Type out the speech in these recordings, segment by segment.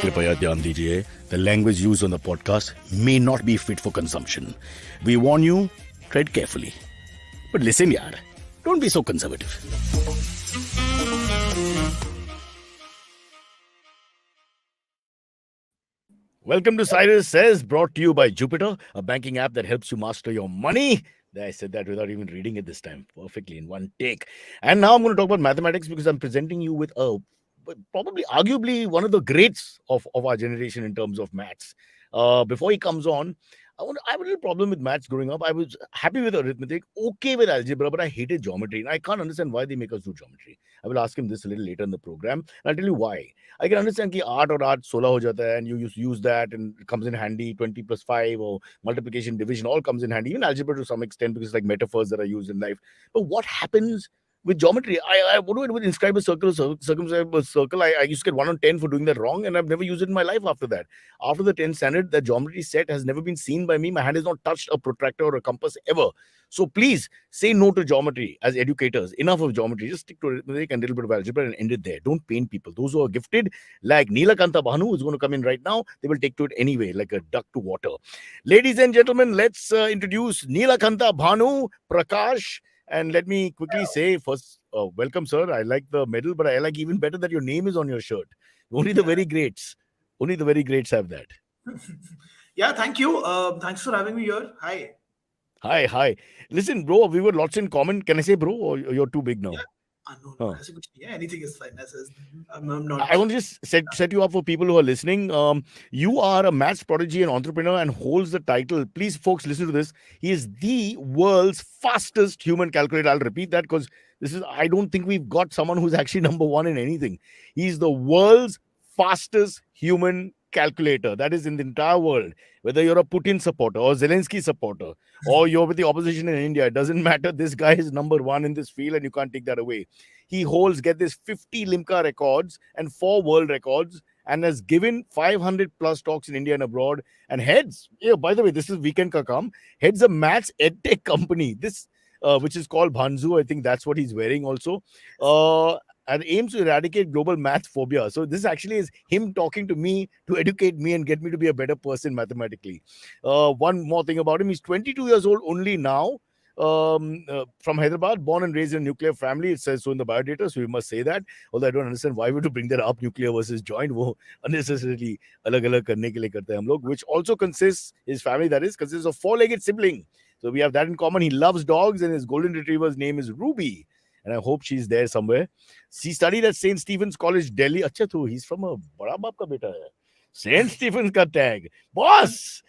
कृपया ध्यान दीजिए, the language used on the podcast may not be fit for consumption. We warn you, tread carefully. But listen yaar, don't be so conservative. Welcome to Cyrus Says, brought to you by Jupiter, a banking app that helps you master your money. I said that without even reading it this time, perfectly in one take. And now I'm going to talk about mathematics because I'm presenting you with probably arguably one of the greats of our generation in terms of maths. Before he comes on, I have a little problem with maths growing up. I was happy with arithmetic, okay with algebra, but I hated geometry. And I can't understand why they make us do geometry. I will ask him this a little later in the program. And I'll tell you why. I can understand that art or art 16 ho jata hai, and you use that and it comes in handy. 20 plus 5 or multiplication, division all comes in handy. Even algebra to some extent because it's like metaphors that are used in life. But what happens with geometry? What do I do with inscribe a circle, circumscribe a circle? I used to get 1 on 10 for doing that wrong, and I've never used it in my life after that. After the 10th standard, the geometry set has never been seen by me. My hand has not touched a protractor or a compass ever. So please say no to geometry as educators. Enough of geometry. Just stick to arithmetic and a little bit of algebra and end it there. Don't paint people. Those who are gifted, like Neelakantha Bhanu, is going to come in right now, they will take to it anyway, like a duck to water. Ladies and gentlemen, let's introduce Neelakantha Bhanu Prakash. And let me quickly say first, welcome, sir. I like the medal, but I like even better that your name is on your shirt. Only the very greats have that. Yeah, thank you. Thanks for having me here. Hi. Hi. Listen, bro, we were lots in common. Can I say bro, or you're too big now? No. Yeah, anything is fine. I'm not. I want to just set you up for people who are listening. You are a maths prodigy and entrepreneur and holds the title. Please, folks, listen to this. He is the world's fastest human calculator. I'll repeat that because I don't think we've got someone who's actually number one in anything. He's the world's fastest human calculator. That is in the entire world. Whether you're a Putin supporter or Zelensky supporter or you're with the opposition in India, it doesn't matter. This guy is number one in this field and you can't take that away. He holds, get this, 50 Limca records and 4 world records and has given 500 plus talks in India and abroad and heads. Yeah, by the way, this is Weekend Ka Kaam. Heads a maths edtech company. This which is called Bhanu. I think that's what he's wearing also. And aims to eradicate global math phobia. So this actually is him talking to me to educate me and get me to be a better person mathematically. One more thing about him. He's 22 years old only now. From Hyderabad, born and raised in a nuclear family. It says so in the biodata, so we must say that. Although I don't understand why we have to bring that up, nuclear versus joint, wo unnecessarily alag-alag karne ke liye karte hain hum log, which also consists, his family that is, consists of 4-legged sibling. So we have that in common. He loves dogs and his golden retriever's name is Ruby. And I hope she's there somewhere. She studied at St. Stephen's College, Delhi. Acha to, he's from a bada baap ka beta hai. St. Stephen's ka tag. Boss!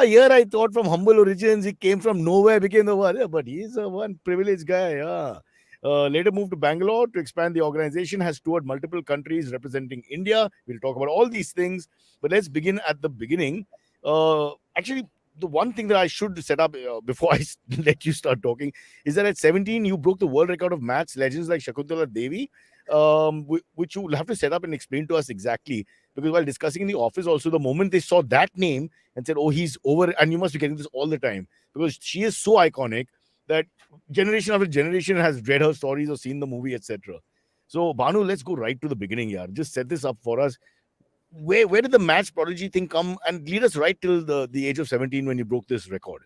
Here I thought from humble origins, he came from nowhere, became the one. Yeah, but he's a one privileged guy. Yeah. Later moved to Bangalore to expand the organization, has toured multiple countries representing India. We'll talk about all these things. But let's begin at the beginning. Actually, the one thing that I should set up before I let you start talking is that at 17, you broke the world record of maths legends like Shakuntala Devi, which you will have to set up and explain to us exactly. Because while discussing in the office also, the moment they saw that name and said, oh, he's over, and you must be getting this all the time, because she is so iconic that generation after generation has read her stories or seen the movie, etc. So, Bhanu, let's go right to the beginning here. Just set this up for us. Where did the maths prodigy thing come, and lead us right till the age of 17 when you broke this record?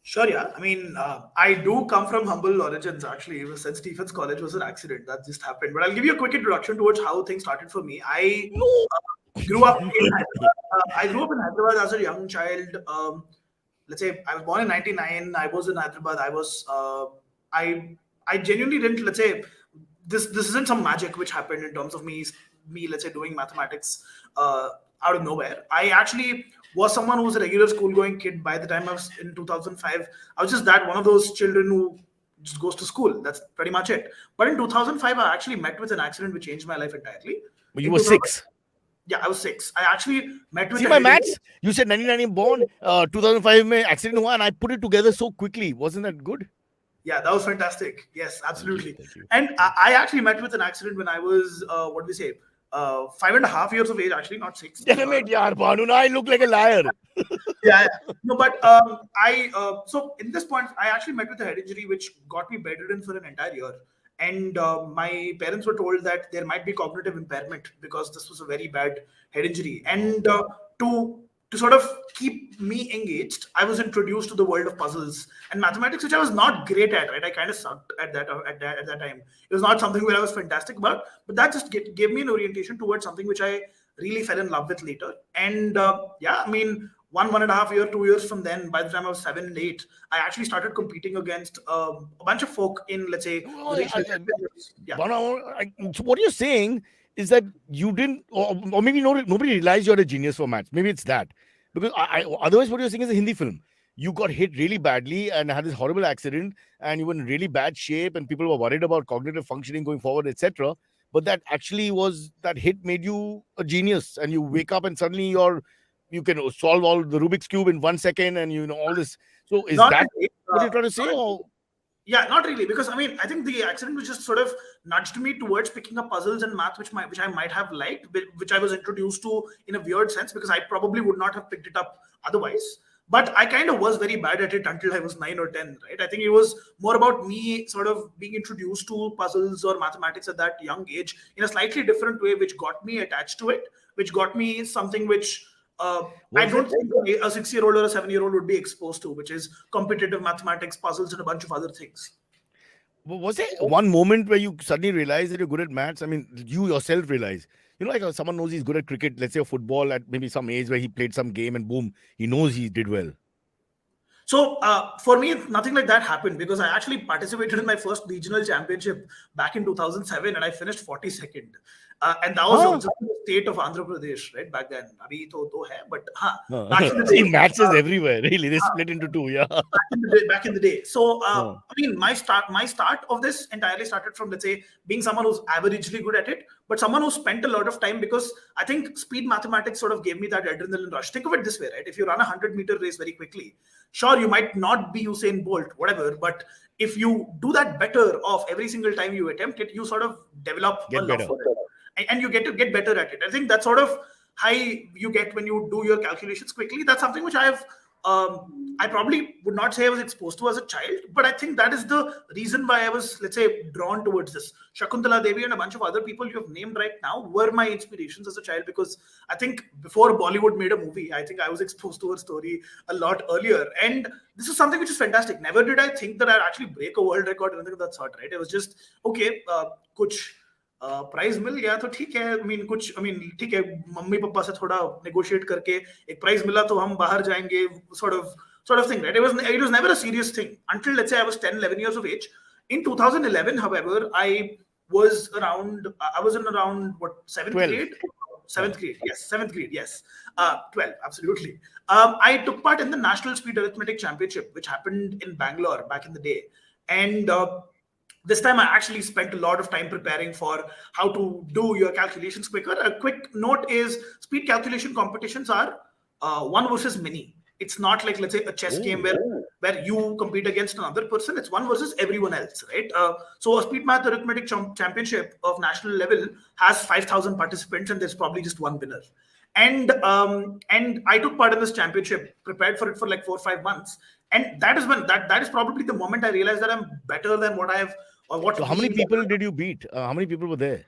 Sure, yeah. I mean, I do come from humble origins, actually. St. Stephen's College was an accident. That just happened. But I'll give you a quick introduction towards how things started for me. I grew up in Hyderabad as a young child. Let's say I was born in 99. I was in Hyderabad. I genuinely didn't, let's say, this isn't some magic which happened in terms of me, let's say, doing mathematics out of nowhere. I actually was someone who was a regular school-going kid by the time I was in 2005. I was just one of those children who just goes to school. That's pretty much it. But in 2005, I actually met with an accident which changed my life entirely. But you were 6. Yeah, I was 6. I actually met with... See my maths? You said 99 born, 2005 mein accident hua, and I put it together so quickly. Wasn't that good? Yeah, that was fantastic. Yes, absolutely. Thank you. And I actually met with an accident when I was, 5.5 years of age, actually, not 6. Damn it, yaar, Bhanu, I look like a liar. Yeah. No, but so in this point, I actually met with a head injury which got me bedridden for an entire year. and my parents were told that there might be cognitive impairment because this was a very bad head injury. And to to sort of keep me engaged, I was introduced to the world of puzzles and mathematics, which I was not great at. Right, I kind of sucked at that time. It was not something where I was fantastic about, but that just gave me an orientation towards something which I really fell in love with later. And yeah, I mean, 1.5 year, 2 years from then, by the time I was 7 and 8, I actually started competing against a bunch of folk in, let's say, Well, the regional championships. Yeah. So what you're saying is that you didn't, or maybe nobody realized you're a genius for maths. Maybe it's that. Because otherwise, what you're saying is a Hindi film. You got hit really badly and had this horrible accident, and you were in really bad shape, and people were worried about cognitive functioning going forward, etc. But that actually was that hit made you a genius, and you wake up and suddenly you can solve all the Rubik's cube in 1 second, and you know all this. So is Not that really. what you're trying to say? Not Or Yeah, not really, because I mean, I think the accident was just sort of nudged me towards picking up puzzles and math, which I might have liked, which I was introduced to in a weird sense, because I probably would not have picked it up otherwise. But I kind of was very bad at it until I was 9 or 10, right? I think it was more about me sort of being introduced to puzzles or mathematics at that young age in a slightly different way, which got me attached to it, which got me something which I was it? don't think a 6 year old or a 7 year old would be exposed to, which is competitive mathematics, puzzles, and a bunch of other things. Was there one moment where you suddenly realize that you're good at maths? I mean, you yourself realize, like someone knows he's good at cricket, let's say, or football at maybe some age where he played some game and boom, he knows he did well. So for me, nothing like that happened because I actually participated in my first regional championship back in 2007 and I finished 42nd. And that was Huh? also the state of Andhra Pradesh, right? Back then. Abhi to hai, but back in Huh. the See, day. maths is everywhere, really. They split into two, yeah. Back in the day. So Huh. I mean, my start of this entirely started from, let's say, being someone who's averagely good at it, but someone who spent a lot of time, because I think speed mathematics sort of gave me that adrenaline rush. Think of it this way, right? If you run a 100-meter race very quickly, sure, you might not be Usain Bolt, whatever, but if you do that better off every single time you attempt it, you sort of develop a Get love better. for it, and you get to get better at it. I think that's sort of high you get when you do your calculations quickly. That's something which I probably would not say I was exposed to as a child, but I think that is the reason why I was, let's say, drawn towards this. Shakuntala Devi and a bunch of other people you have named right now were my inspirations as a child, because I think before Bollywood made a movie, I think I was exposed to her story a lot earlier. And this is something which is fantastic. Never did I think that I'd actually break a world record or anything of that sort, right? It was just, okay, kuch prize मिल गया तो ठीक है. I mean ठीक है, mummy papa से थोड़ा negotiate करके एक प्राइज मिला तो हम बाहर जाएंगे, sort of thing, right? It was never a serious thing until, let's say, I was 10, 11 years of age. In 2011, however, I was in around what, 7th 12. grade. Huh. 7th grade, yes. 12, absolutely. I took part in the National Speed Arithmetic Championship, which happened in Bangalore back in the day. And this time I actually spent a lot of time preparing for how to do your calculations quicker. A quick note is speed calculation competitions are one versus many. It's not like, let's say, a chess game where you compete against another person. It's one versus everyone else, right? So a speed math arithmetic championship of national level has 5,000 participants, and there's probably just one winner. And I took part in this championship, prepared for it for like 4 or 5 months, and that is probably the moment I realized that I'm better than what I've or what. So how many people did you beat? How many people were there?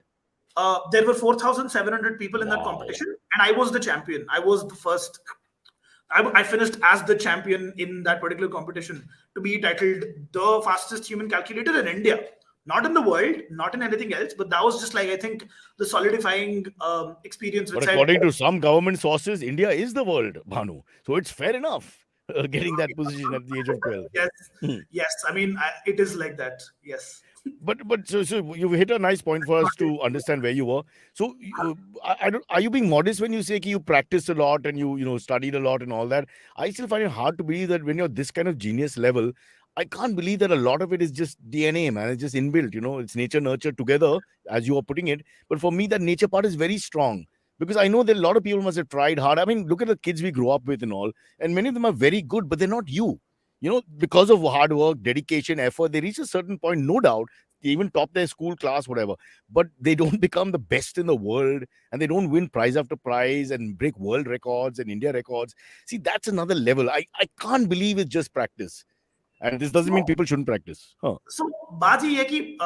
There were 4,700 people in that Wow. competition, and I was the champion. I was the first. I finished as the champion in that particular competition to be titled the fastest human calculator in India. Not in the world, not in anything else, but that was just like, I think, the solidifying experience which But said, according to some government sources, India is the world, Bhanu. So it's fair enough getting that position at the age of 12. yes, Hmm. yes. I mean, it is like that. Yes. But so you've hit a nice point for us to understand where you were. So I don't, are you being modest when you say you practiced a lot and you studied a lot and all that? I still find it hard to believe that when you're this kind of genius level, I can't believe that a lot of it is just DNA, man. It's just inbuilt, it's nature nurture together, as you are putting it. But for me, that nature part is very strong, because I know that a lot of people must have tried hard. I mean, look at the kids we grew up with and all, and many of them are very good, but they're not you. Because of hard work, dedication, effort, they reach a certain point, no doubt. They even top their school class, whatever, but they don't become the best in the world, and they don't win prize after prize and break world records and India records. See, that's another level. I can't believe it's just practice. And this doesn't mean people shouldn't practice. Huh. So, बात ये है कि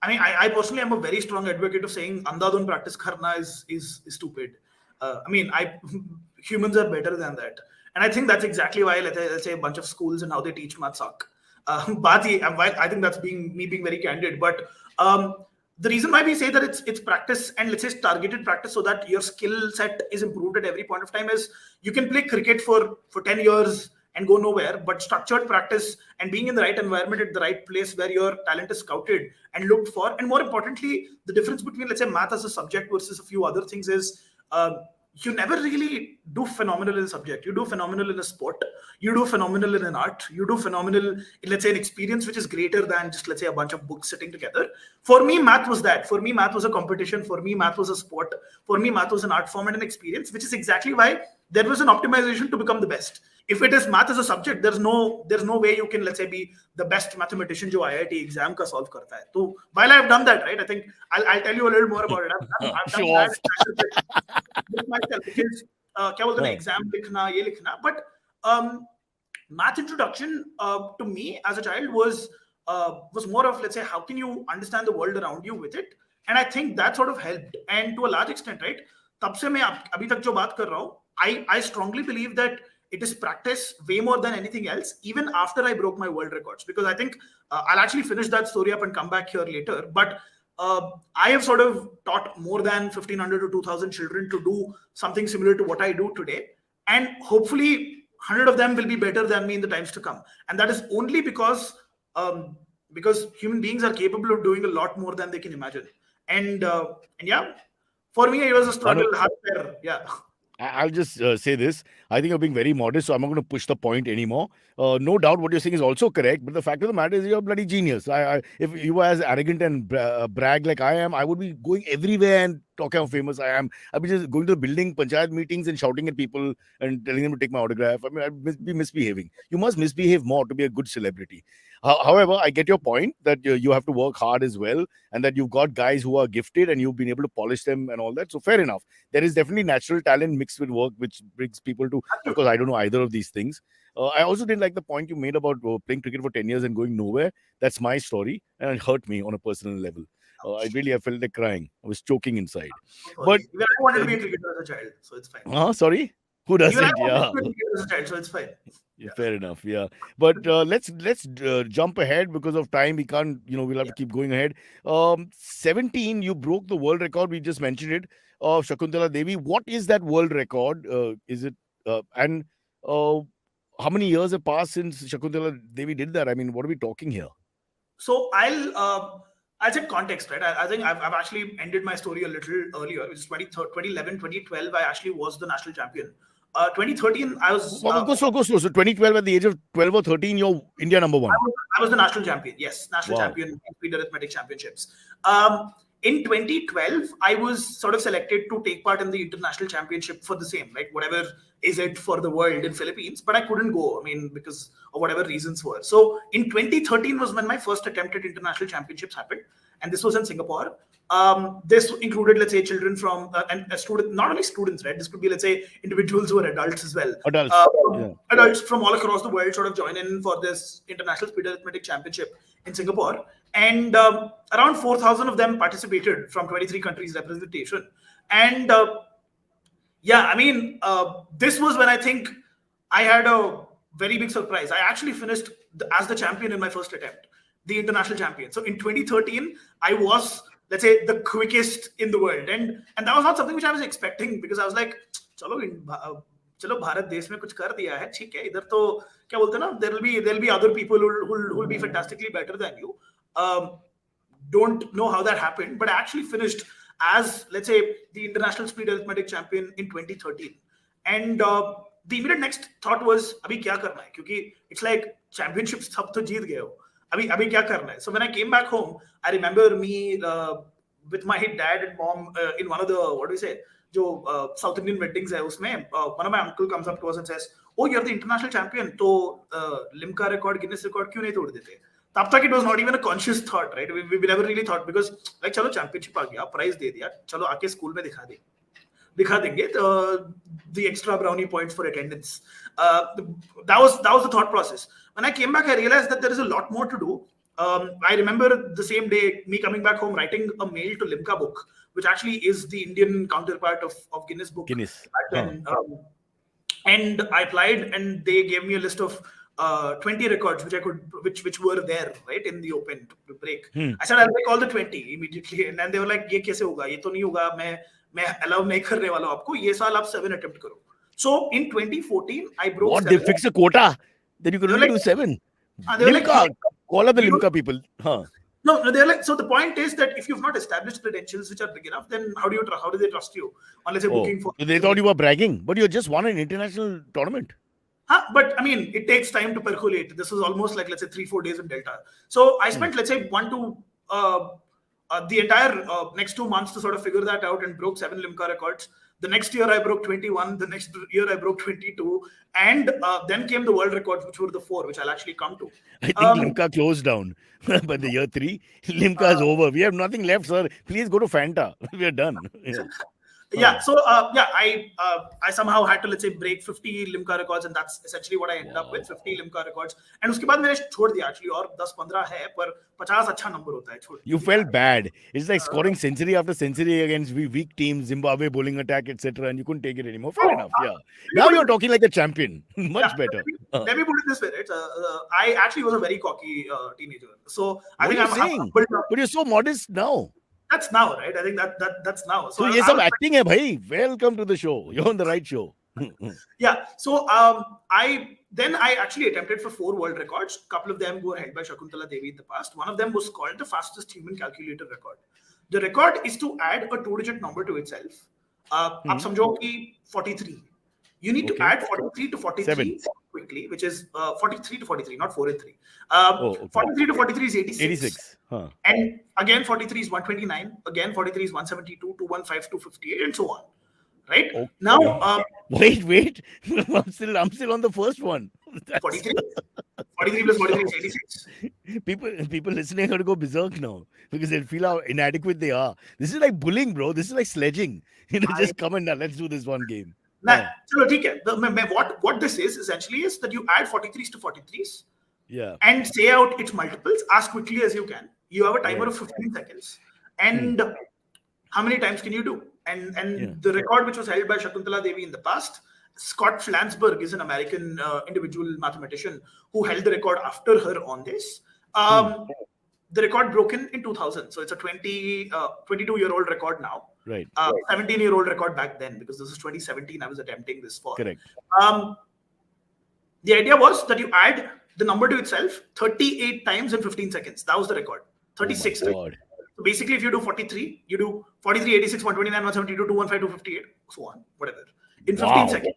I mean, I personally am a very strong advocate of saying andhadhun practice karna is stupid. I mean, humans are better than that, and I think that's exactly why let's say a bunch of schools and how they teach math suck. But I think that's being me being very candid. But the reason why we say that it's practice and let's say targeted practice so that your skill set is improved at every point of time is you can play cricket for 10 years and go nowhere, but structured practice and being in the right environment at the right place where your talent is scouted and looked for, and more importantly, the difference between let's say math as a subject versus a few other things is you never really do phenomenal in a subject. You do phenomenal in a sport. You do phenomenal in an art. You do phenomenal in, let's say, an experience which is greater than just, let's say, a bunch of books sitting together. For me, math was that. For me, math was a competition. For me, math was a sport. For me, math was an art form and an experience, which is exactly why there was an optimization to become the best. If it is math as a subject, there's no way you can, let's say, be the best mathematician जो IIT exam का solve करता है. So while I've done that, right, I think I'll tell you a little more about it. I've done that with myself, which is क्या बोलते हैं exam लिखना ये लिखना. But math introduction to me as a child was more of, let's say, how can you understand the world around you with it, and I think that sort of helped, and to a large extent, right, तब से मैं अभी तक जो बात कर रहा हूँ, I strongly believe that it is practice way more than anything else, even after I broke my world records, because I think I'll actually finish that story up and come back here later. But I have sort of taught more than 1,500 to 2,000 children to do something similar to what I do today. And hopefully 100 of them will be better than me in the times to come. And that is only because human beings are capable of doing a lot more than they can imagine. And yeah, for me, it was a struggle. Yeah. I'll just say this. I think you're being very modest, so I'm not going to push the point anymore. No doubt what you're saying is also correct, but the fact of the matter is you're a bloody genius. If you were as arrogant and brag like I am, I would be going everywhere and talking how famous I am. I'd be just going to the building, panchayat meetings and shouting at people and telling them to take my autograph. I mean, I'd be misbehaving. You must misbehave more to be a good celebrity. However, I get your point that you have to work hard as well, and that you've got guys who are gifted and you've been able to polish them and all that. So fair enough. There is definitely natural talent mixed with work, which brings people to. Of course, I don't know either of these things. I also didn't like the point you made about playing cricket for 10 years and going nowhere. That's my story, and it hurt me on a personal level. I felt like crying. I was choking inside. But even I wanted to be a cricketer as a child, so it's fine. Sorry, who doesn't? Yeah, as a child, so it's fine. Yeah. Fair enough. Yeah, but let's jump ahead because of time. We can't, we'll have to keep going ahead. 17, you broke the world record. We just mentioned it. Of Shakuntala Devi. What is that world record? Is it and how many years have passed since Shakuntala Devi did that? I mean, what are we talking here? So I'll set context, right? I think I've actually ended my story a little earlier. It's 2011, 2012. I actually was the national champion. 2013, I was. Go slow. So 2012, at the age of 12 or 13, you're India number one. I was the national champion. Yes, national champion in speed arithmetic championships. In 2012, I was sort of selected to take part in the international championship for the same, like whatever is it for the world in Philippines, but I couldn't go. I mean, because of whatever reasons were. So in 2013 was when my first attempt at international championships happened, and this was in Singapore. This included, let's say, children from and a student, not only students, right? This could be, let's say, individuals who are adults as well. Adults from all across the world sort of join in for this international speed arithmetic championship in Singapore, and around 4,000 of them participated from 23 countries representation. And yeah, I mean, this was when I think I had a very big surprise. I actually finished as the champion in my first attempt, the international champion. So in 2013, I was, let's say, the quickest in the world, and that was not something which I was expecting, because I was like, चलो भारत देश में कुछ कर दिया है, ठीक है, इधर तो क्या बोलते हैं ना, there'll be other people who will be fantastically better than you. Don't know how that happened, but I actually finished as, let's say, the international speed arithmetic champion in 2013. And the immediate next thought was, अभी क्या करना है, क्योंकि it's like championships सब तो जीत गए हो, अभी क्या करना है. So when I came back home, I remember me with my dad and mom in one of the, what do we say, जो South Indian weddings है उसमें, one of my uncle comes up to us and says, oh, you're the international champion, तो Limca record, Guinness record क्यों नहीं तोड़ देते. तब तक it was not even a conscious thought, right? We never really thought, because like चलो championship आ गया, prize दे दिया, चलो आके school में दिखा देंगे the extra brownie points for attendance. That was the thought process. When I came back, I realized that there is a lot more to do. I remember the same day me coming back home, writing a mail to Limca Book, which actually is the Indian counterpart of Guinness Book Guinness. back then. And I applied, and they gave me a list of 20 records which were there right in the open to break. I said I'll break all the 20 immediately, and then they were like, "ये कैसे होगा? ये तो नहीं होगा. मैं allow नहीं करने वाला हूँ आपको. ये साल आप 7 attempt करो." So in 2014, I broke What? 7. They fixed a quota? Then you could They were only do like, 7. they were like, Limca. Call up the you know- Limca people. No, they're like, so the point is that if you've not established credentials which are big enough, then how do they trust you unless you're booking for? So they thought you were bragging, but you just won an international tournament. But I mean, it takes time to percolate. This was almost like, let's say, 3-4 days in Delta. So I spent, let's say, the entire next 2 months to sort of figure that out, and broke 7 Limca records. The next year I broke 21. The next year I broke 22. And then came the world records, which were the 4, which I'll actually come to. I think Limca closed down. By the year 3, Limca is over. We have nothing left, sir. Please go to Fanta. We are done. So I somehow had to, let's say, break 50 Limca records, and that's essentially what I ended up with, 50 Limca records. And उसके बाद मैंने छोड़ दिया actually, और 10-15 है, पर 50 अच्छा number होता है. You felt bad. It's like scoring century after century against weak teams, Zimbabwe bowling attack, etc., and you couldn't take it anymore. Fair enough. Yeah. Now you're talking like a champion. Much better. Let me put it this way, right? I actually was a very cocky teenager. So I think I'm saying, but you're so modest now. That's now, right? I think that's now. So ये सब acting है भाई. Welcome to the show. You're on the right show. Yeah. So I actually attempted for 4 world records. A couple of them were held by Shakuntala Devi in the past. One of them was called the fastest human calculator record. The record is to add a 2-digit number to itself. आप समझो कि 43. You need to add 43 to 43 quickly, which is 43 to 43, not 4 and 3. 43 to 43 is 86. 86. And again, 43 is 129. Again, 43 is 172, 215, 258, and so on. Right? Okay. Now, wait. I'm still on the first one. 43. 43 plus 43 is 86. People listening are to go berserk now because they feel how inadequate they are. This is like bullying, bro. This is like sledging. Just come and let's do this one game. What this is essentially is that you add 43s to 43s, and say out its multiples as quickly as you can. You have a timer of 15 seconds, and how many times can you do? And the record which was held by Shakuntala Devi in the past, Scott Flansburgh is an American individual mathematician who held the record after her on this. The record broken in 2000, so it's a 22-year-old record now. Right. 17-year-old record back then, because this is 2017. I was attempting this for. Correct. The idea was that you add the number to itself 38 times in 15 seconds. That was the record. 36. So basically, if you do 43, you do 43, 86, 129, 172, 215, 258, so on, whatever. In 15 seconds.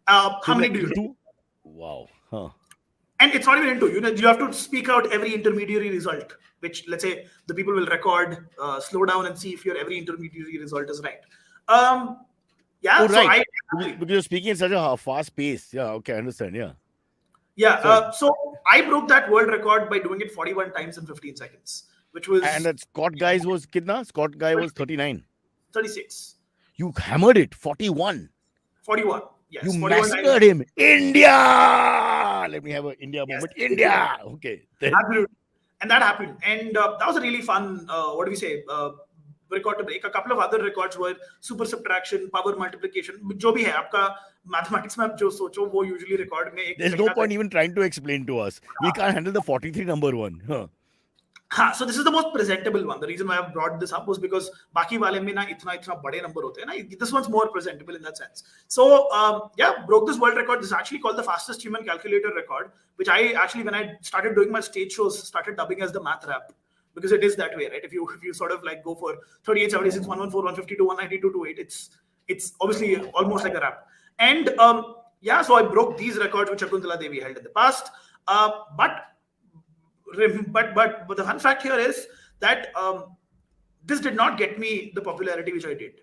How many do you do? Wow. Huh. And it's not even into, you have to speak out every intermediary result, which, let's say, the people will record, slow down and see if your every intermediary result is right. Right. Because you're speaking at such a fast pace. Yeah, okay, I understand. Yeah. So I broke that world record by doing it 41 times in 15 seconds, which was... And that Scott guy was kitna? Scott guy was 39. 36. You hammered it. 41. 41. Yes. You massacred him. India! Let me have an India moment. India! Okay. Absolutely. And that happened. And that was a really fun, record to break. A couple of other records were super subtraction, power multiplication. जो भी है आपका mathematics में आप जो सोचो वो usually record में. There's no point even trying to explain to us. We can't handle the 43 number one. So this is the most presentable one. The reason why I brought this up was because बाकी वाले में ना इतना बड़े number होते हैं ना. This one's more presentable in that sense. So broke this world record. This is actually called the fastest human calculator record, which I actually, when I started doing my stage shows, started dubbing as the math rap. Because it is that way, right? If you sort of like go for 38, 76, 114, 152, 192, 28, it's obviously almost like a rap. And so I broke these records which Shakuntala Devi held in the past. But the fun fact here is that this did not get me the popularity which I did.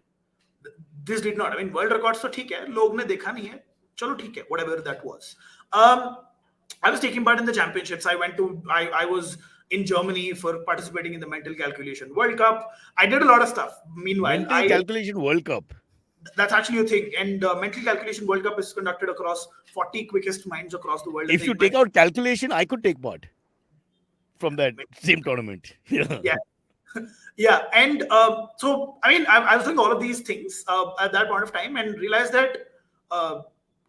This did not. I mean, world records so ठीक है, लोग ने देखा नहीं है. चलो ठीक है, whatever that was. I was taking part in the championships. I was in Germany for participating in the Mental Calculation World Cup. I did a lot of stuff. Meanwhile, Mental Calculation World Cup. That's actually a thing. And Mental Calculation World Cup is conducted across 40 quickest minds across the world. If you take out calculation, I could take part. from that same tournament. Yeah. Yeah. Yeah. And so, I mean, I was doing all of these things at that point of time and realized that, uh,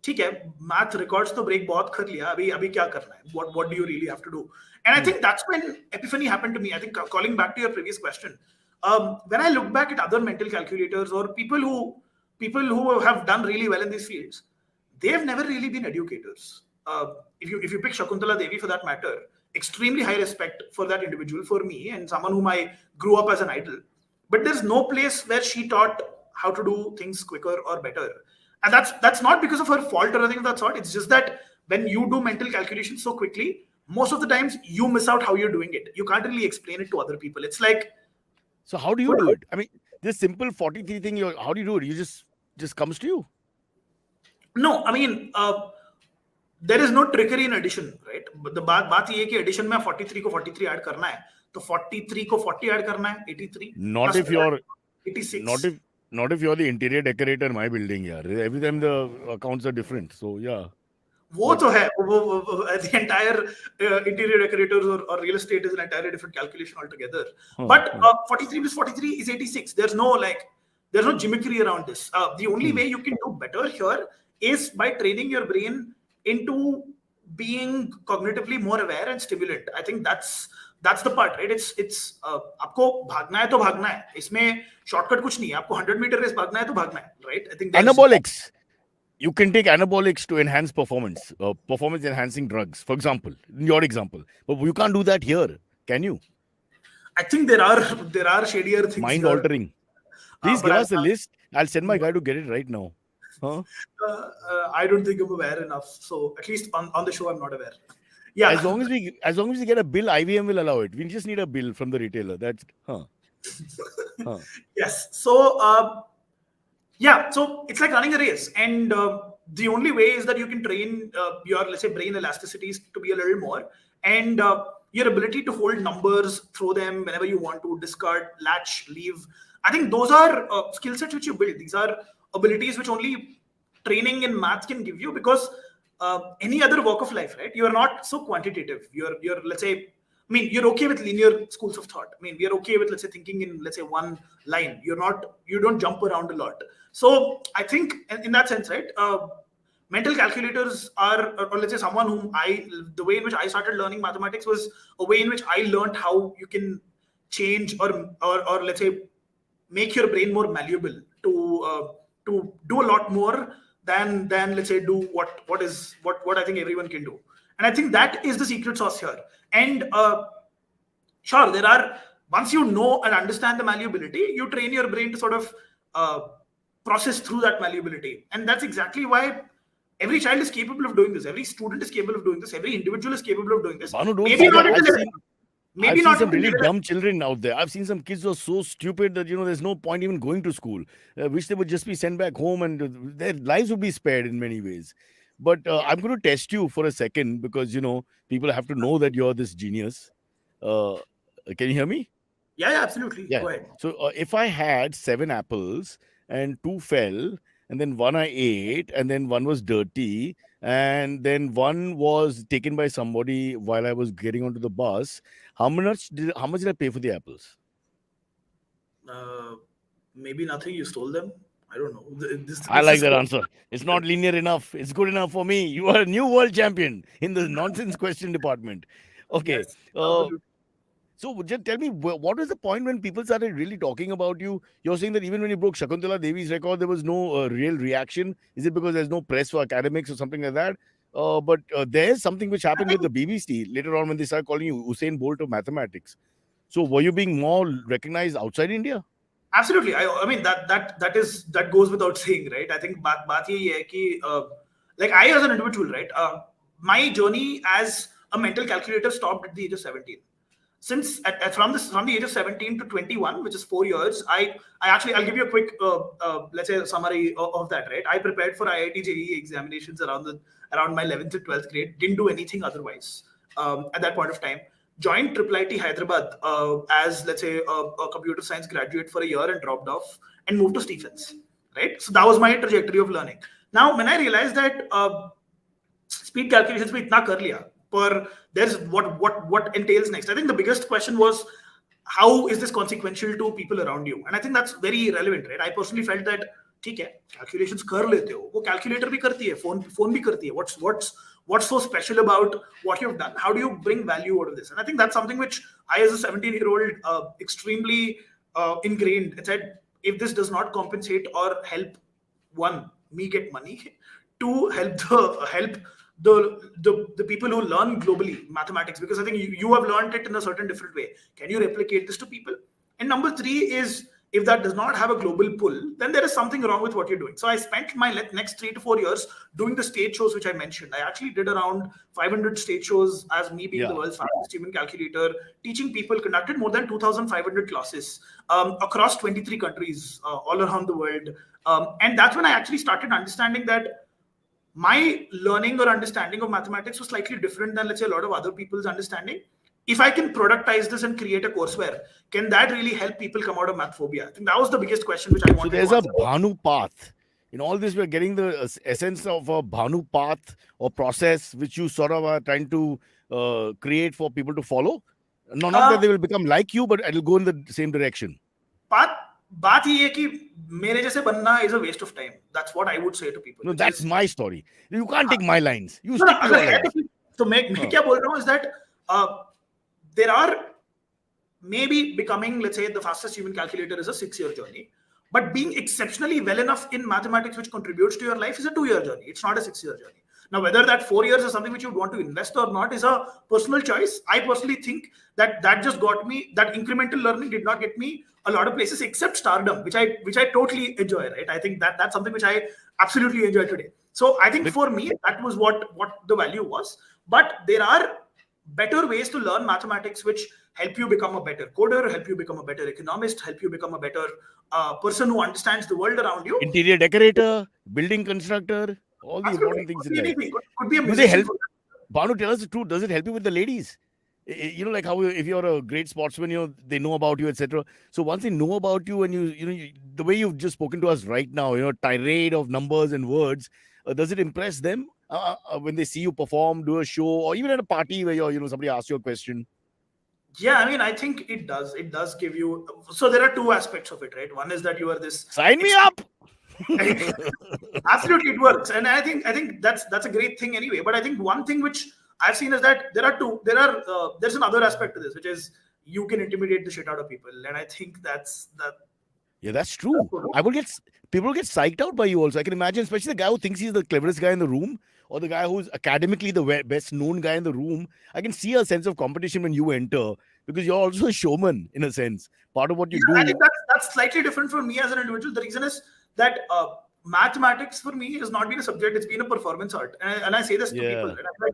ठीक है, math records तो break बहुत कर लिया, अभी क्या करना है? What do you really have to do? And I think that's when epiphany happened to me. I think calling back to your previous question, when I look back at other mental calculators or people who have done really well in these fields, they've never really been educators. If you pick Shakuntala Devi for that matter, extremely high respect for that individual, for me, and someone whom I grew up as an idol. But there's no place where she taught how to do things quicker or better. And that's not because of her fault or anything of that sort. It's just that when you do mental calculations so quickly, most of the times you miss out how you're doing it. You can't really explain it to other people. It's like, So how do you do it? I mean, this simple 43 thing, how do you do it? You just comes to you. no, I mean, there is no trickery in addition, right? But the बात ये है कि addition में 43 को 43 add करना है, तो 43 को 40 add करना है, 83. Not plus if you're 86. not if you're the interior decorator in my building, yeah. Every time the accounts are different. So yeah. वो तो है, the entire interior decorators or real estate is an entirely different calculation altogether. But 43 plus 43 is 86. There's no gimmickry around this. The only way you can do better here is by training your brain into being cognitively more aware and stimulant. I think that's the part, right? It's आपको भागना है तो भागना है. इसमें shortcut कुछ नहीं है. आपको 100-meter race भागना है तो भागना है, right? I think Anabolics. You can take anabolics to enhance performance, performance enhancing drugs, for example, in your example. But you can't do that here, can you? I think there are shadier things. Mind here. altering. Please give us a list. I'll send my guy to get it right now. Huh? I don't think I'm aware enough. So at least on the show, I'm not aware. Yeah. As long as we get a bill, IVM will allow it. We just need a bill from the retailer. That's Yes. So yeah. So it's like running a race, and the only way is that you can train your, let's say, brain elasticities to be a little more, and your ability to hold numbers, throw them whenever you want to, discard, latch, leave. I think those are skill sets which you build. These are abilities which only training in math can give you, because any other walk of life, right? You are not so quantitative. You're let's say, I mean, you're okay with linear schools of thought. I mean, we are okay with, let's say, thinking in, let's say, one line. You don't jump around a lot. So I think in that sense, right, mental calculators are, or let's say someone whom the way in which I started learning mathematics was a way in which I learned how you can change or let's say make your brain more malleable to do a lot more than let's say do what I think everyone can do. And I think that is the secret sauce here. And sure, there are, once you know and understand the malleability, you train your brain to sort of process through that malleability. And that's exactly why every child is capable of doing this. Every student is capable of doing this. Every individual is capable of doing this. Bhanu, Maybe not I've seen some really level. dumb children out there. I've seen some kids who are so stupid that, there's no point even going to school. Wish they would just be sent back home and their lives would be spared in many ways. But I'm going to test you for a second because, people have to know that you're this genius. Can you hear me? Yeah, absolutely. Yeah. Go ahead. So if I had 7 apples and 2 fell, and then 1 I ate, and then 1 was dirty, and then 1 was taken by somebody while I was getting onto the bus, how much did I pay for the apples? Maybe nothing. You stole them. I don't know. I like that answer. It's not linear enough. It's good enough for me. You are a new world champion in the nonsense question department. Okay. Yes, so just tell me, what was the point when people started really talking about you? You're saying that even when you broke Shakuntala Devi's record, there was no real reaction. Is it because there's no press for academics or something like that? But there's something which happened with the BBC later on when they started calling you Usain Bolt of mathematics. So were you being more recognized outside India? Absolutely. I mean that goes without saying, right? I think baat ye hai ki, like I as an individual, right? My journey as a mental calculator stopped at the age of 17. Since from the age of 17 to 21, which is 4 years, I'll give you a quick let's say summary of that, right? I prepared for IIT JEE examinations around my 11th and 12th grade. Didn't do anything otherwise at that point of time. Joined IIIT Hyderabad as, let's say, a computer science graduate for a year and dropped off and moved to Stephens, right? So that was my trajectory of learning. Now, when I realized that speed calculations में इतना कर लिया, there's what entails next. I think the biggest question was, how is this consequential to people around you? And I think that's very relevant, right? I personally felt that, ठीक है, calculations कर लेते हो, वो calculator भी करती है, phone भी करती है. What's so special about what you've done? How do you bring value out of this? And I think that's something which I, as a 17-year-old, extremely ingrained. It said, if this does not compensate or help, one, me get money, two, help the people who learn globally mathematics, because I think you have learned it in a certain different way. Can you replicate this to people? And number three is, if that does not have a global pull, then there is something wrong with what you're doing. So I spent my next 3 to 4 years doing the stage shows, which I mentioned. I actually did around 500 stage shows as me being the world's fastest human calculator, teaching people, conducted more than 2,500 classes across 23 countries all around the world. And that's when I actually started understanding that my learning or understanding of mathematics was slightly different than, let's say, a lot of other people's understanding. If I can productize this and create a courseware, can that really help people come out of math phobia? I think that was the biggest question which I wanted to answer. So there's a Bhanu path. In all this, we're getting the essence of a Bhanu path or process which you sort of are trying to create for people to follow. Not that they will become like you, but it'll go in the same direction. बात ये है कि मेरे जैसे बनना is a waste of time. That's what I would say to people. No, that's my story. You can't take my lines. You stick to your lines. So मैं क्या बोल रहा हूँ is that there are maybe becoming, let's say, the fastest human calculator is a 6-year journey, but being exceptionally well enough in mathematics which contributes to your life is a 2-year journey. It's not a 6-year journey. Now, whether that 4 years is something which you would want to invest or not is a personal choice. I personally think that just got me, that incremental learning did not get me a lot of places except stardom, which I totally enjoy, right? I think that's something which I absolutely enjoy today. So I think for me, that was what the value was. But there are better ways to learn mathematics which help you become a better coder, help you become a better economist, help you become a better person who understands the world around you. Interior decorator, building constructor, all the important things in life. Could be a musician. Do they help? Bhanu, tell us the truth. Does it help you with the ladies? You know, like how if you're a great sportsman, you know, they know about you, etc. So once they know about you, and you the way you've just spoken to us right now, tirade of numbers and words, does it impress them when they see you perform, do a show, or even at a party where somebody asks you a question? Yeah, I mean, I think it does. It does give you. So there are two aspects of it, right? One is that you are this. Sign me up. Absolutely, it works, and I think that's a great thing anyway. But I think one thing which I've seen is that there's another aspect to this, which is you can intimidate the shit out of people, and I think that's that. Yeah, that's true. People get psyched out by you also. I can imagine, especially the guy who thinks he's the cleverest guy in the room, or the guy who's academically the best known guy in the room. I can see a sense of competition when you enter, because you're also a showman in a sense. Part of what you do. I think that's slightly different for me as an individual. The reason is that mathematics for me has not been a subject; it's been a performance art, and I say this to people. Right?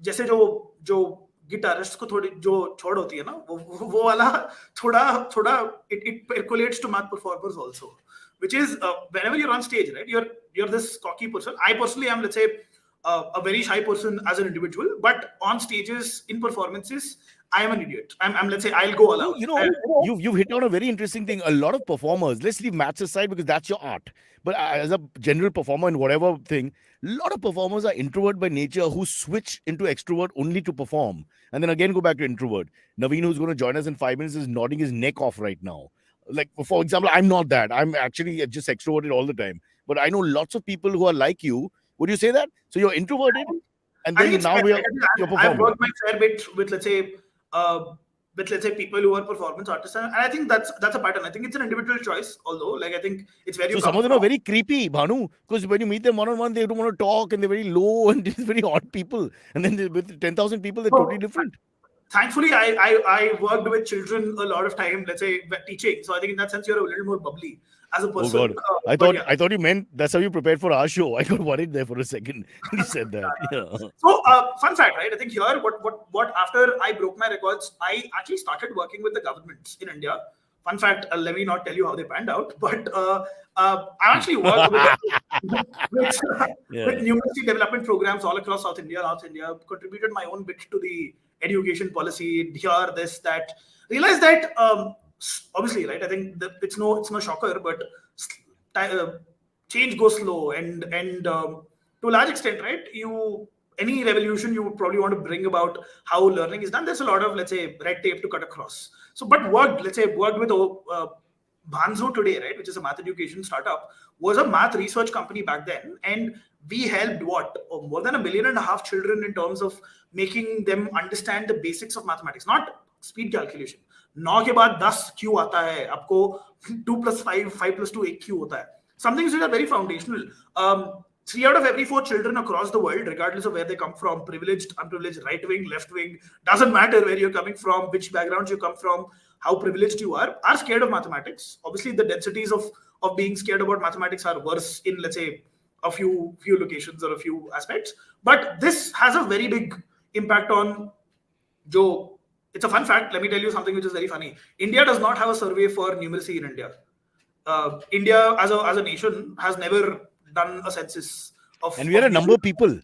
जैसे जो guitarist को थोड़ी जो छोड़ होती है ना, वो वाला थोड़ा it percolates to math performers also, which is whenever you're on stage, right? You're this cocky person. I personally am, let's say, a very shy person as an individual, but on stages, in performances, I am an idiot. I'm let's say, I'll go all out. You've hit on a very interesting thing. A lot of performers, let's leave maths aside because that's your art. But as a general performer in whatever thing, a lot of performers are introvert by nature who switch into extrovert only to perform. And then again, go back to introvert. Naveen, who's going to join us in 5 minutes, is nodding his neck off right now. Like, for example, I'm not that. I'm actually just extroverted all the time. But I know lots of people who are like you. Would you say that? So you're introverted, and then now you're performing. I've worked my fair bit with, let's say, people who are performance artists, and I think that's a pattern. I think it's an individual choice, although, like, I think it's very. So some of them are very creepy, Bhanu, because when you meet them one-on-one, they don't want to talk, and they're very low, and they're very odd people. And then with 10,000 people, they're totally different. Thankfully, I worked with children a lot of time, let's say, teaching. So I think in that sense, you're a little more bubbly as a person. Oh God. I thought you meant that's how you prepared for our show. I got worried there for a second when you said that. Yeah. So fun fact, right? I think here, what after I broke my records, I actually started working with the governments in India. Fun fact, let me not tell you how they panned out, but I actually worked with university development programs all across South India, contributed my own bit to the education policy here, this, that. Realized that obviously, right? I think that it's no shocker, but change goes slow, and to a large extent, right? any revolution you would probably want to bring about how learning is done, there's a lot of, let's say, red tape to cut across. So, but worked with Bhanzu today, right, which is a math education startup, was a math research company back then, and we helped more than 1.5 million children in terms of making them understand the basics of mathematics, not speed calculation. 9 के बाद 10 क्यों आता है, आपको 2 plus 5, 5 plus 2 1 क्यों होता है, some things which are very foundational. 3 out of every 4 children across the world, regardless of where they come from, privileged, unprivileged, right wing, left wing, doesn't matter where you're coming from, which background you come from, how privileged you are scared of mathematics. Obviously, the densities of being scared about mathematics are worse in, let's say, a few locations or a few aspects. But this has a very big impact on Joe. It's a fun fact. Let me tell you something which is very funny. India does not have a survey for numeracy in India. India as a nation has never done a census of. And we are a number of people.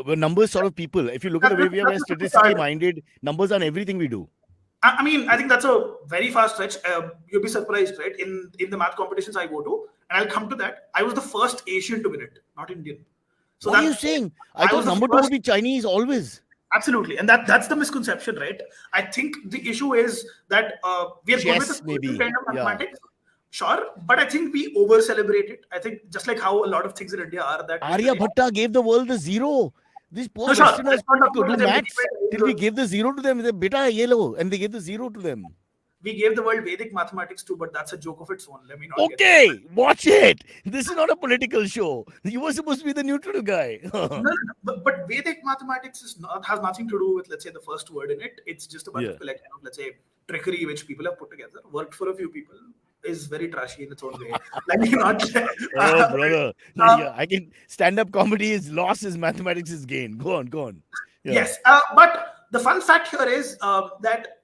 We're numbers sort of people. If you look at the way we are statistically minded, numbers on everything we do. I mean, I think that's a very fast stretch. You'll be surprised, right? In the math competitions I go to, and I'll come to that, I was the first Asian to win it, not Indian. So what are you saying? I thought number 2 would be Chinese always. Absolutely, and that's the misconception, right? I think the issue is that we are good with a certain kind of mathematics. Yeah. Sure, but I think we over-celebrate it. I think just like how a lot of things in India are that... Aryabhatta gave the world the zero. These poor Westerners could do maths till we gave the 0 to them. They beta yellow, and they gave the 0 to them. We gave the world Vedic mathematics too, but that's a joke of its own. Let me not. Okay, watch it. This is not a political show. You were supposed to be the neutral guy. No. But Vedic mathematics has nothing to do with, let's say, the first word in it. It's just a bunch of collection of, let's say, trickery which people have put together. Worked for a few people. Is very trashy in its own way. Let me not. Oh, brother. I can. Stand-up comedy is loss, is mathematics is gain. Go on. Yeah. Yes, but the fun fact here is that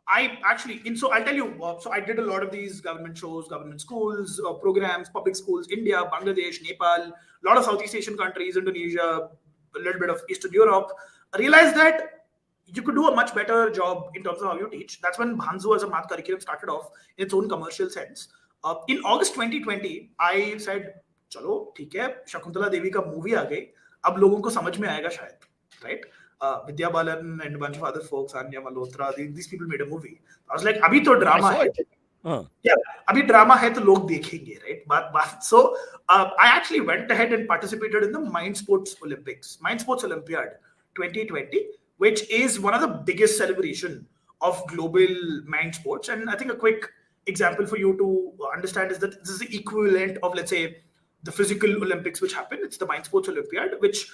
I actually, so I'll tell you, so I did a lot of these government shows, government schools, programs, public schools, India, Bangladesh, Nepal, a lot of Southeast Asian countries, Indonesia, a little bit of Eastern Europe. I realized that you could do a much better job in terms of how you teach. That's when Bhanzu as a math curriculum started off in its own commercial sense. In August 2020, I said, "Chalo, ठीक है, शकुंतला देवी का movie आ गई, अब लोगों को समझ में आएगा शायद, right? Vidya Balan and a bunch of other folks, Anya Malhotra, these people made a movie. I was like, अभी तो drama है, yeah, अभी drama है तो लोग देखेंगे, right? So I actually went ahead and participated in the Mind Sports Olympiad 2020. Which is one of the biggest celebration of global mind sports. And I think a quick example for you to understand is that this is the equivalent of, let's say, the physical Olympics which happen. It's the Mind Sports Olympiad, which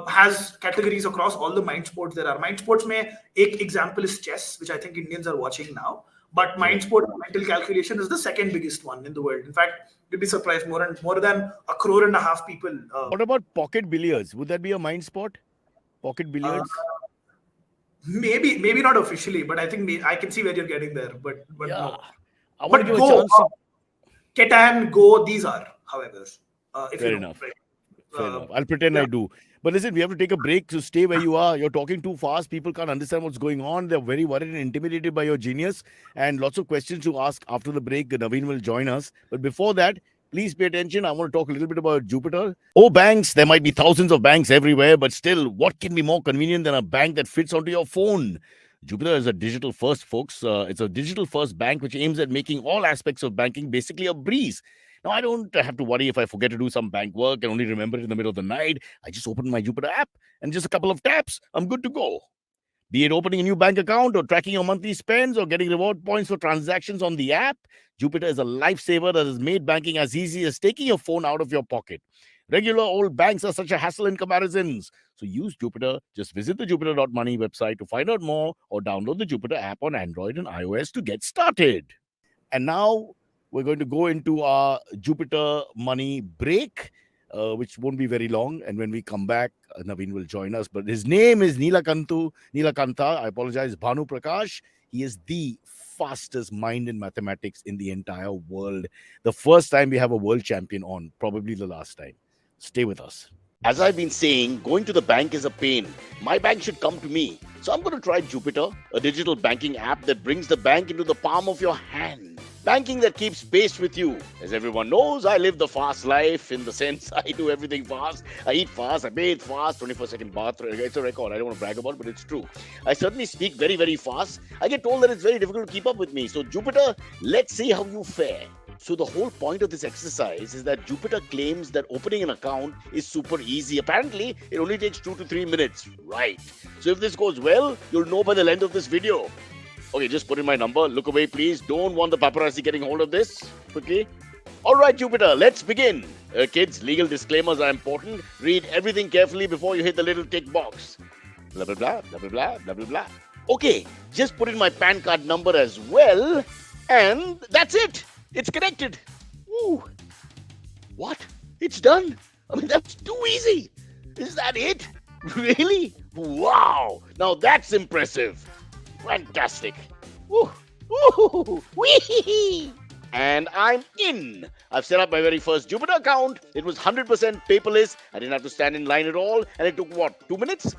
has categories across all the mind sports there are. Mind sports mein ek example is chess, which I think Indians are watching now. But mind sport mental calculation is the second biggest one in the world. In fact, you'd be surprised, more than 1.5 crore people. What about pocket billiards? Would that be a mind sport? Pocket billiards? Maybe not officially, but I think I can see where you're getting there. But yeah, no. I want to give a chance. Catan, Go, these are, however. Fair enough. Fair enough. I'll pretend I do. But listen, we have to take a break. So stay where you are. You're talking too fast. People can't understand what's going on. They're very worried and intimidated by your genius. And lots of questions to ask after the break. Naveen will join us. But before that, please pay attention. I want to talk a little bit about Jupiter. Oh, banks. There might be thousands of banks everywhere, but still, what can be more convenient than a bank that fits onto your phone? Jupiter is a digital first, folks. It's a digital first bank which aims at making all aspects of banking basically a breeze. Now, I don't have to worry if I forget to do some bank work and only remember it in the middle of the night. I just open my Jupiter app and just a couple of taps, I'm good to go. Be it opening a new bank account or tracking your monthly spends or getting reward points for transactions on the app, Jupiter is a lifesaver that has made banking as easy as taking your phone out of your pocket. Regular old banks are such a hassle in comparisons. So use Jupiter. Just visit the Jupiter.money website to find out more or download the Jupiter app on Android and iOS to get started. And now we're going to go into our Jupiter Money break, which won't be very long. And when we come back, Naveen will join us. But his name is Neelakantha. I apologize, Bhanu Prakash. He is the fastest mind in mathematics in the entire world. The first time we have a world champion on, probably the last time. Stay with us. As I've been saying, going to the bank is a pain. My bank should come to me. So I'm going to try Jupiter, a digital banking app that brings the bank into the palm of your hand. Banking that keeps pace with you. As everyone knows, I live the fast life in the sense I do everything fast. I eat fast, I bathe fast, 24-second bath. It's a record. I don't want to brag about it, but it's true. I certainly speak very, very fast. I get told that it's very difficult to keep up with me. So, Jupiter, let's see how you fare. So the whole point of this exercise is that Jupiter claims that opening an account is super easy. Apparently, it only takes 2 to 3 minutes. Right. So if this goes well, you'll know by the length of this video. Okay, just put in my number. Look away, please. Don't want the paparazzi getting hold of this. Quickly. All right, Jupiter, let's begin. Kids, legal disclaimers are important. Read everything carefully before you hit the little tick box. Blah, blah, blah, blah, blah, blah, blah, blah, blah. Okay, just put in my PAN card number as well. And that's it. It's connected. Ooh. What? It's done? I mean, that's too easy. Is that it? Really? Wow. Now that's impressive. Fantastic. Woo. Woo. Wee. And I'm in. I've set up my very first Jupiter account. It was 100% paperless. I didn't have to stand in line at all. And it took, what, 2 minutes?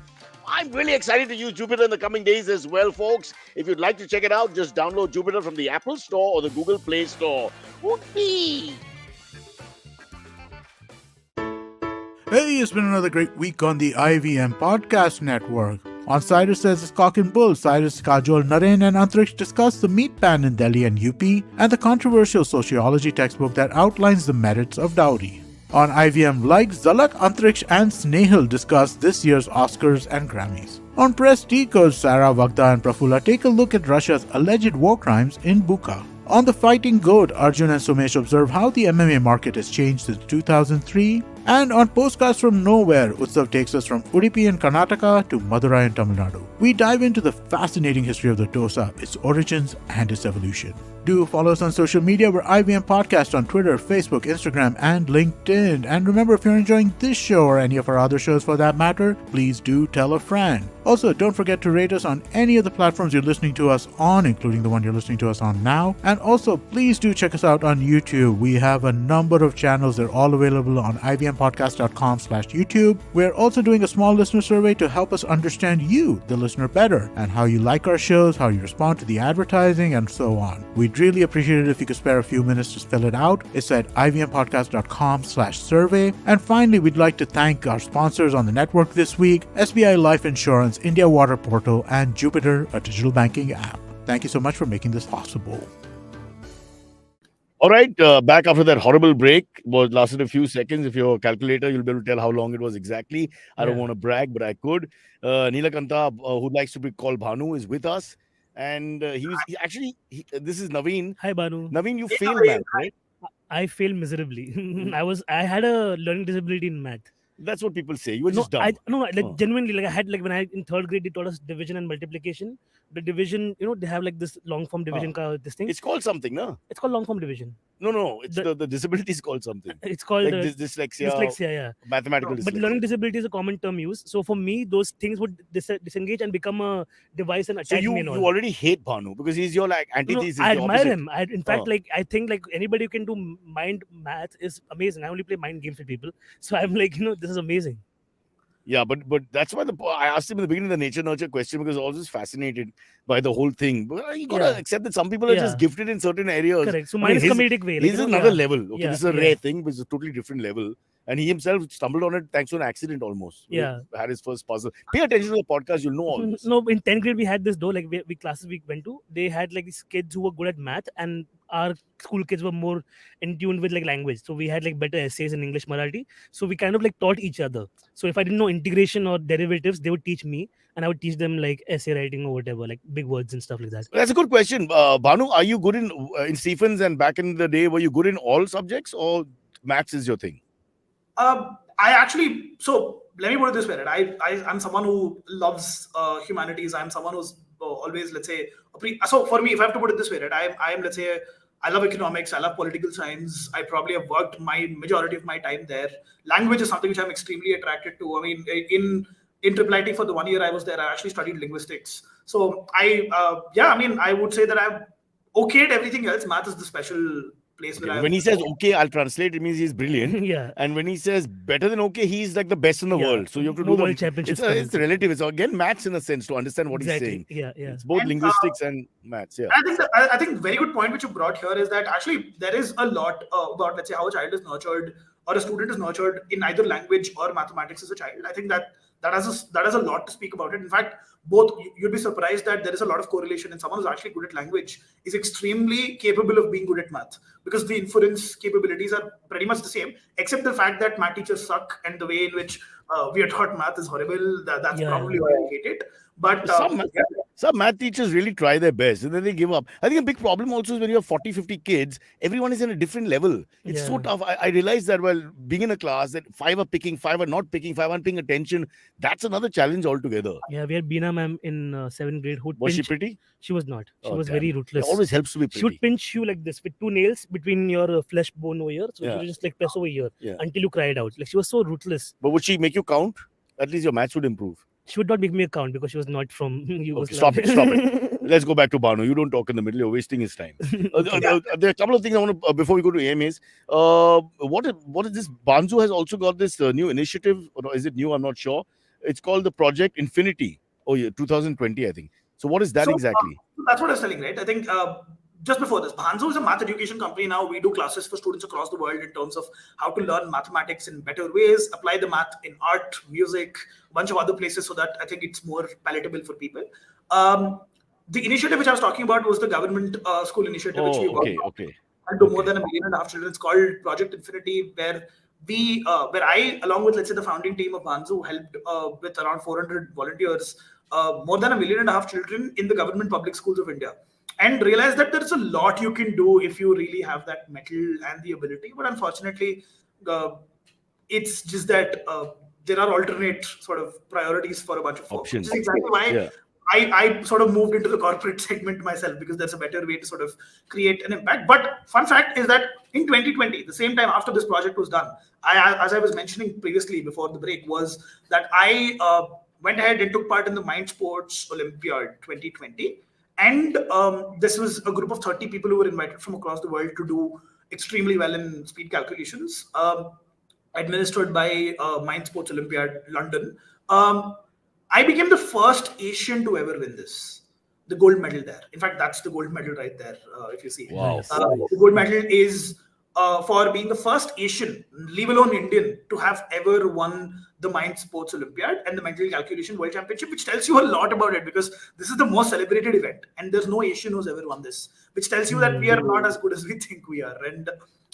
I'm really excited to use Jupiter in the coming days as well, folks. If you'd like to check it out, just download Jupiter from the Apple Store or the Google Play Store. Whoopee! Hey, it's been another great week on the IVM Podcast Network. On Cyrus Says It's Cock and Bull, Cyrus, Kajol, Naren and Antriksh discuss the meat ban in Delhi and UP and the controversial sociology textbook that outlines the merits of dowry. On IVM Like, Zalak, Antriksh and Snehal discuss this year's Oscars and Grammys. On Press Decode, Sarah, Vagda and Prafula take a look at Russia's alleged war crimes in Bucha. On The Fighting Goat, Arjun and Somesh observe how the MMA market has changed since 2003. And on Postcards from Nowhere, Utsav takes us from Udupi in Karnataka to Madurai in Tamil Nadu. We dive into the fascinating history of the dosa, its origins and its evolution. Do follow us on social media. We're IVM Podcast on Twitter, Facebook, Instagram, and LinkedIn. And remember, if you're enjoying this show or any of our other shows for that matter, please do tell a friend. Also, don't forget to rate us on any of the platforms you're listening to us on, including the one you're listening to us on now. And also, please do check us out on YouTube. We have a number of channels. They're all available on ivmpodcast.com/YouTube. We're also doing a small listener survey to help us understand you, the listener, better, and how you like our shows, how you respond to the advertising, and so on. We'd really appreciate it if you could spare a few minutes to fill it out. It's at ivmpodcast.com/survey. And finally, we'd like to thank our sponsors on the network this week, SBI Life Insurance, India Water Portal, and Jupiter, a digital banking app. Thank you so much for making this possible. All right, back after that horrible break. Was lasted a few seconds. If your calculator, you'll be able to tell how long it was exactly. I don't want to brag, but I could. Neelakantha, who likes to be called Bhanu, is with us. And this is Naveen. Hi, Bhanu. Naveen, you failed math, right? I failed miserably. I had a learning disability in math. That's what people say. You were just dumb. Genuinely, like I had, like when I in third grade, they taught us division and multiplication. The division, they have like this long form division this thing. It's called something, no? It's called long form division. No. It's the disability is called something. It's called like dyslexia. Dyslexia, yeah. Mathematical But dyslexia. learning disability is a common term used. So for me, those things would disengage and become a device and So attack you me. And all. already hate Bhanu because he's your like antithesis. I the admire opposite. him. In fact, like I think like anybody who can do mind math is amazing. I only play mind games with people, so I'm like, this is amazing. Yeah, but that's why I asked him in the beginning the nature nurture question because I was just fascinated by the whole thing. But you gotta accept that some people are just gifted in certain areas. Correct. So mine is comedic way. This is another level. Okay, this is a rare thing, but it's a totally different level. And he himself stumbled on it thanks to an accident almost. Yeah. He had his first puzzle. Pay attention to the podcast, you'll know all this. No, in 10th grade we had this like we classes we went to, they had like these kids who were good at math, and our school kids were more in tune with like language. So we had like better essays in English, Marathi. So we kind of like taught each other. So if I didn't know integration or derivatives, they would teach me, and I would teach them like essay writing or whatever, like big words and stuff like that. That's a good question. Bhanu, are you good in Stephens, and back in the day, were you good in all subjects or maths is your thing? So let me put it this way, right? I'm someone who loves humanities. I'm someone who's always, let's say, so for me, if I have to put it this way, right? I'm let's say, I love economics. I love political science. I probably have worked my majority of my time there. Language is something which I'm extremely attracted to. I mean, in Triple IT for the 1 year I was there, I actually studied linguistics. So I would say that I've okayed everything else. Math is the special place Okay, where I when he says okay, I'll translate. It means he's brilliant. Yeah. And when he says better than okay, he's like the best in the Yeah. world. So you have to More do world the. championships It's coming. relative. It's again maths in a sense to understand what he's Exactly. saying. Yeah. Yeah. It's both And, linguistics and maths. Yeah. I think very good point which you brought here is that actually there is a lot about, let's say, how a child is nurtured or a student is nurtured in either language or mathematics as a child. I think that has a lot to speak about it. In fact, both you'd be surprised that there is a lot of correlation, and someone who's actually good at language is extremely capable of being good at math because the inference capabilities are pretty much the same, except the fact that math teachers suck and the way in which we are taught math is horrible. That's Yeah. probably why I hate it. But Some math teachers really try their best and then they give up. I think a big problem also is when you have 40, 50 kids, everyone is in a different level. It's so Yeah. tough. I realized that while being in a class that 5 are picking, 5 are not picking, 5 aren't paying attention. That's another challenge altogether. Yeah. We had Beena ma'am in 7th grade who Was she pinched. pretty? She was not. She Oh, was damn. very It ruthless. always helps to be She would pretty. pinch you like this with 2 nails between your flesh bone over here. So Yeah. you just like press over here Yeah. until you cried out. Like she was so ruthless. But would she make you count? At least your maths would improve. She would not make me a count because she was not from Okay, Yugoslavia. stop it. Let's go back to Bhanu. You don't talk in the middle. You're wasting his time. There are a couple of things I want to, before we go to AMAs. What is this? Banzu has also got this new initiative. Or no, is it new? I'm not sure. It's called the Project Infinity. Oh, yeah, 2020, I think. So what is that exactly? That's what I was telling, right? I think just before this, Bhanzu is a math education company now. We do classes for students across the world in terms of how to learn mathematics in better ways, apply the math in art, music, a bunch of other places so that I think it's more palatable for people. The initiative which I was talking about was the government school initiative, which we Oh, worked okay. on to more than 1.5 million children. It's called Project Infinity, where where I, along with, let's say, the founding team of Bhanzu, helped with around 400 volunteers, more than 1.5 million children in the government public schools of India, and realized that there's a lot you can do if you really have that mettle and the ability. But unfortunately, it's just that there are alternate sort of priorities for a bunch of folks. Which is exactly why I sort of moved into the corporate segment myself, because there's a better way to sort of create an impact. But fun fact is that in 2020, the same time after this project was done, as I was mentioning previously before the break, was that I went ahead and took part in the Mind Sports Olympiad 2020. And this was a group of 30 people who were invited from across the world to do extremely well in speed calculations, administered by Mind Sports Olympiad London. I became the first Asian to ever win this. The gold medal there. In fact, that's the gold medal right there, if you see. Wow. The gold medal is for being the first Asian, leave alone Indian, to have ever won the Mind Sports Olympiad and the Mental Calculation World Championship, which tells you a lot about it, because this is the most celebrated event and there's no Asian who's ever won this, which tells you that we are not as good as we think we are.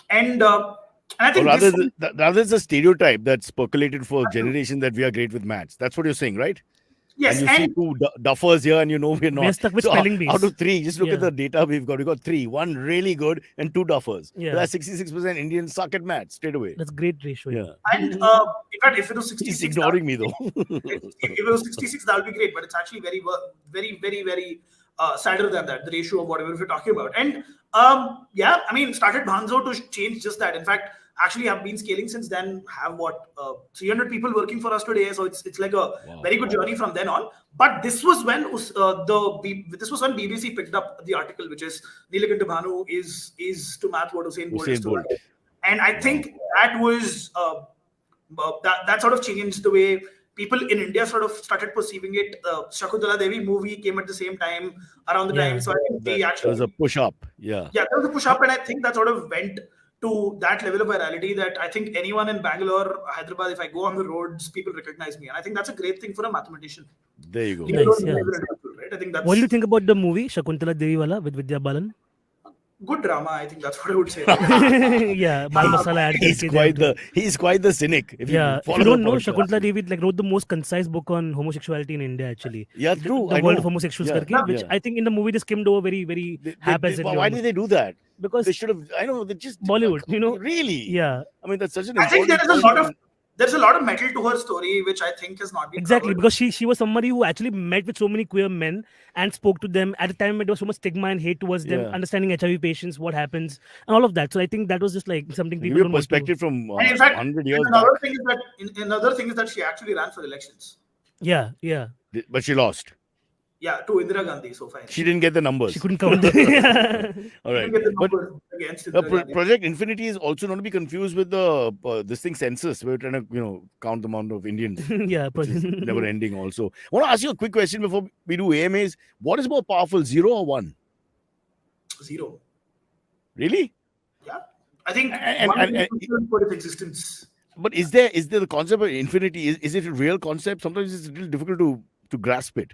And I think rather it's a stereotype that's percolated for generations that we are great with maths. That's what you're saying, right? Yes, and you see two duffers here, and you know we're not. We're stuck with spelling bees. Out of 3, just look at the data we've got. We've got 3, 1 really good and 2 duffers. Yeah. That's 66% Indians suck at maths straight away. That's great ratio. Yeah. And in fact, if it was 66, he's ignoring me though. if it was 66, that would be great. But it's actually very, very sadder than that. The ratio of whatever we're talking about. And started Bhanzo to change just that. In fact, actually have been scaling since then, have 300 people working for us today. So it's like a very good journey from then on. But this was when BBC picked up the article, which is Neelakantha Bhanu is to math what Usain Bolt is to math. And I think that was that sort of changed the way people in India sort of started perceiving it. Shakuntala Devi movie came at the same time, around the time. So I think there there was a push up, and I think that sort of went to that level of virality that I think anyone in Bangalore, Hyderabad, if I go on the roads, people recognize me. And I think that's a great thing for a mathematician. There you go. Nice, right? I think that's... What do you think about the movie Shakuntala Devi Wala with Vidya Balan? Good drama, I think that's what I would say. Yeah, Bal Masala. He's quite the cynic. If you don't know, Shakuntala Devi wrote the most concise book on homosexuality in India, actually. Yeah, true. The World of Homosexuals, which I think in the movie they skimmed over very, very haphazardly. Why did they do that? Because they should have. I know they just Bollywood, Really? Yeah. I mean, that's such an. I think there's a lot of metal to her story, which I think has not been exactly covered. Because she was somebody who actually met with so many queer men and spoke to them. At the time, there was so much stigma and hate towards them, understanding HIV patients, what happens, and all of that. So I think that was just like something people don't perspective from and in fact, 100 years another thing is that she actually ran for elections. Yeah. But she lost. Yeah, to Indira Gandhi, so fine. She didn't get the numbers. She couldn't count. All She right. didn't get the But numbers against Indira Gandhi. Project Infinity is also not to be confused with the this thing census. We're trying to count the amount of Indians, Yeah, which is Project. never ending. Also, I want to ask you a quick question before we do AMAs. What is more powerful, 0 or 1? 0. Really? Yeah, I think And- one and- is sufficient for its existence. But is there the concept of infinity? Is it a real concept? Sometimes it's a little difficult to grasp it.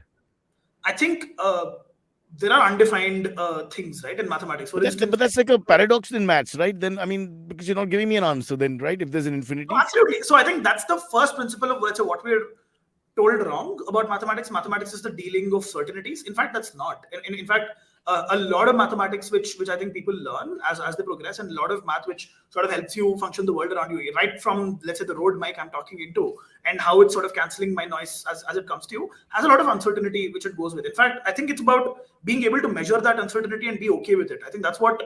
I think there are undefined things, right, in mathematics. For instance, But that's like a paradox in maths, right? Then I mean, because you're not giving me an answer, then right? If there's an infinity, absolutely. So I think that's the first principle of let's say what we're told wrong about mathematics. Mathematics is the dealing of certainties. In fact, that's not. In fact, a lot of mathematics, which I think people learn as they progress, and a lot of math which sort of helps you function the world around you, right from let's say the road mic I'm talking into, and how it's sort of cancelling my noise as it comes to you, has a lot of uncertainty which it goes with. In fact, I think it's about being able to measure that uncertainty and be okay with it. I think that's what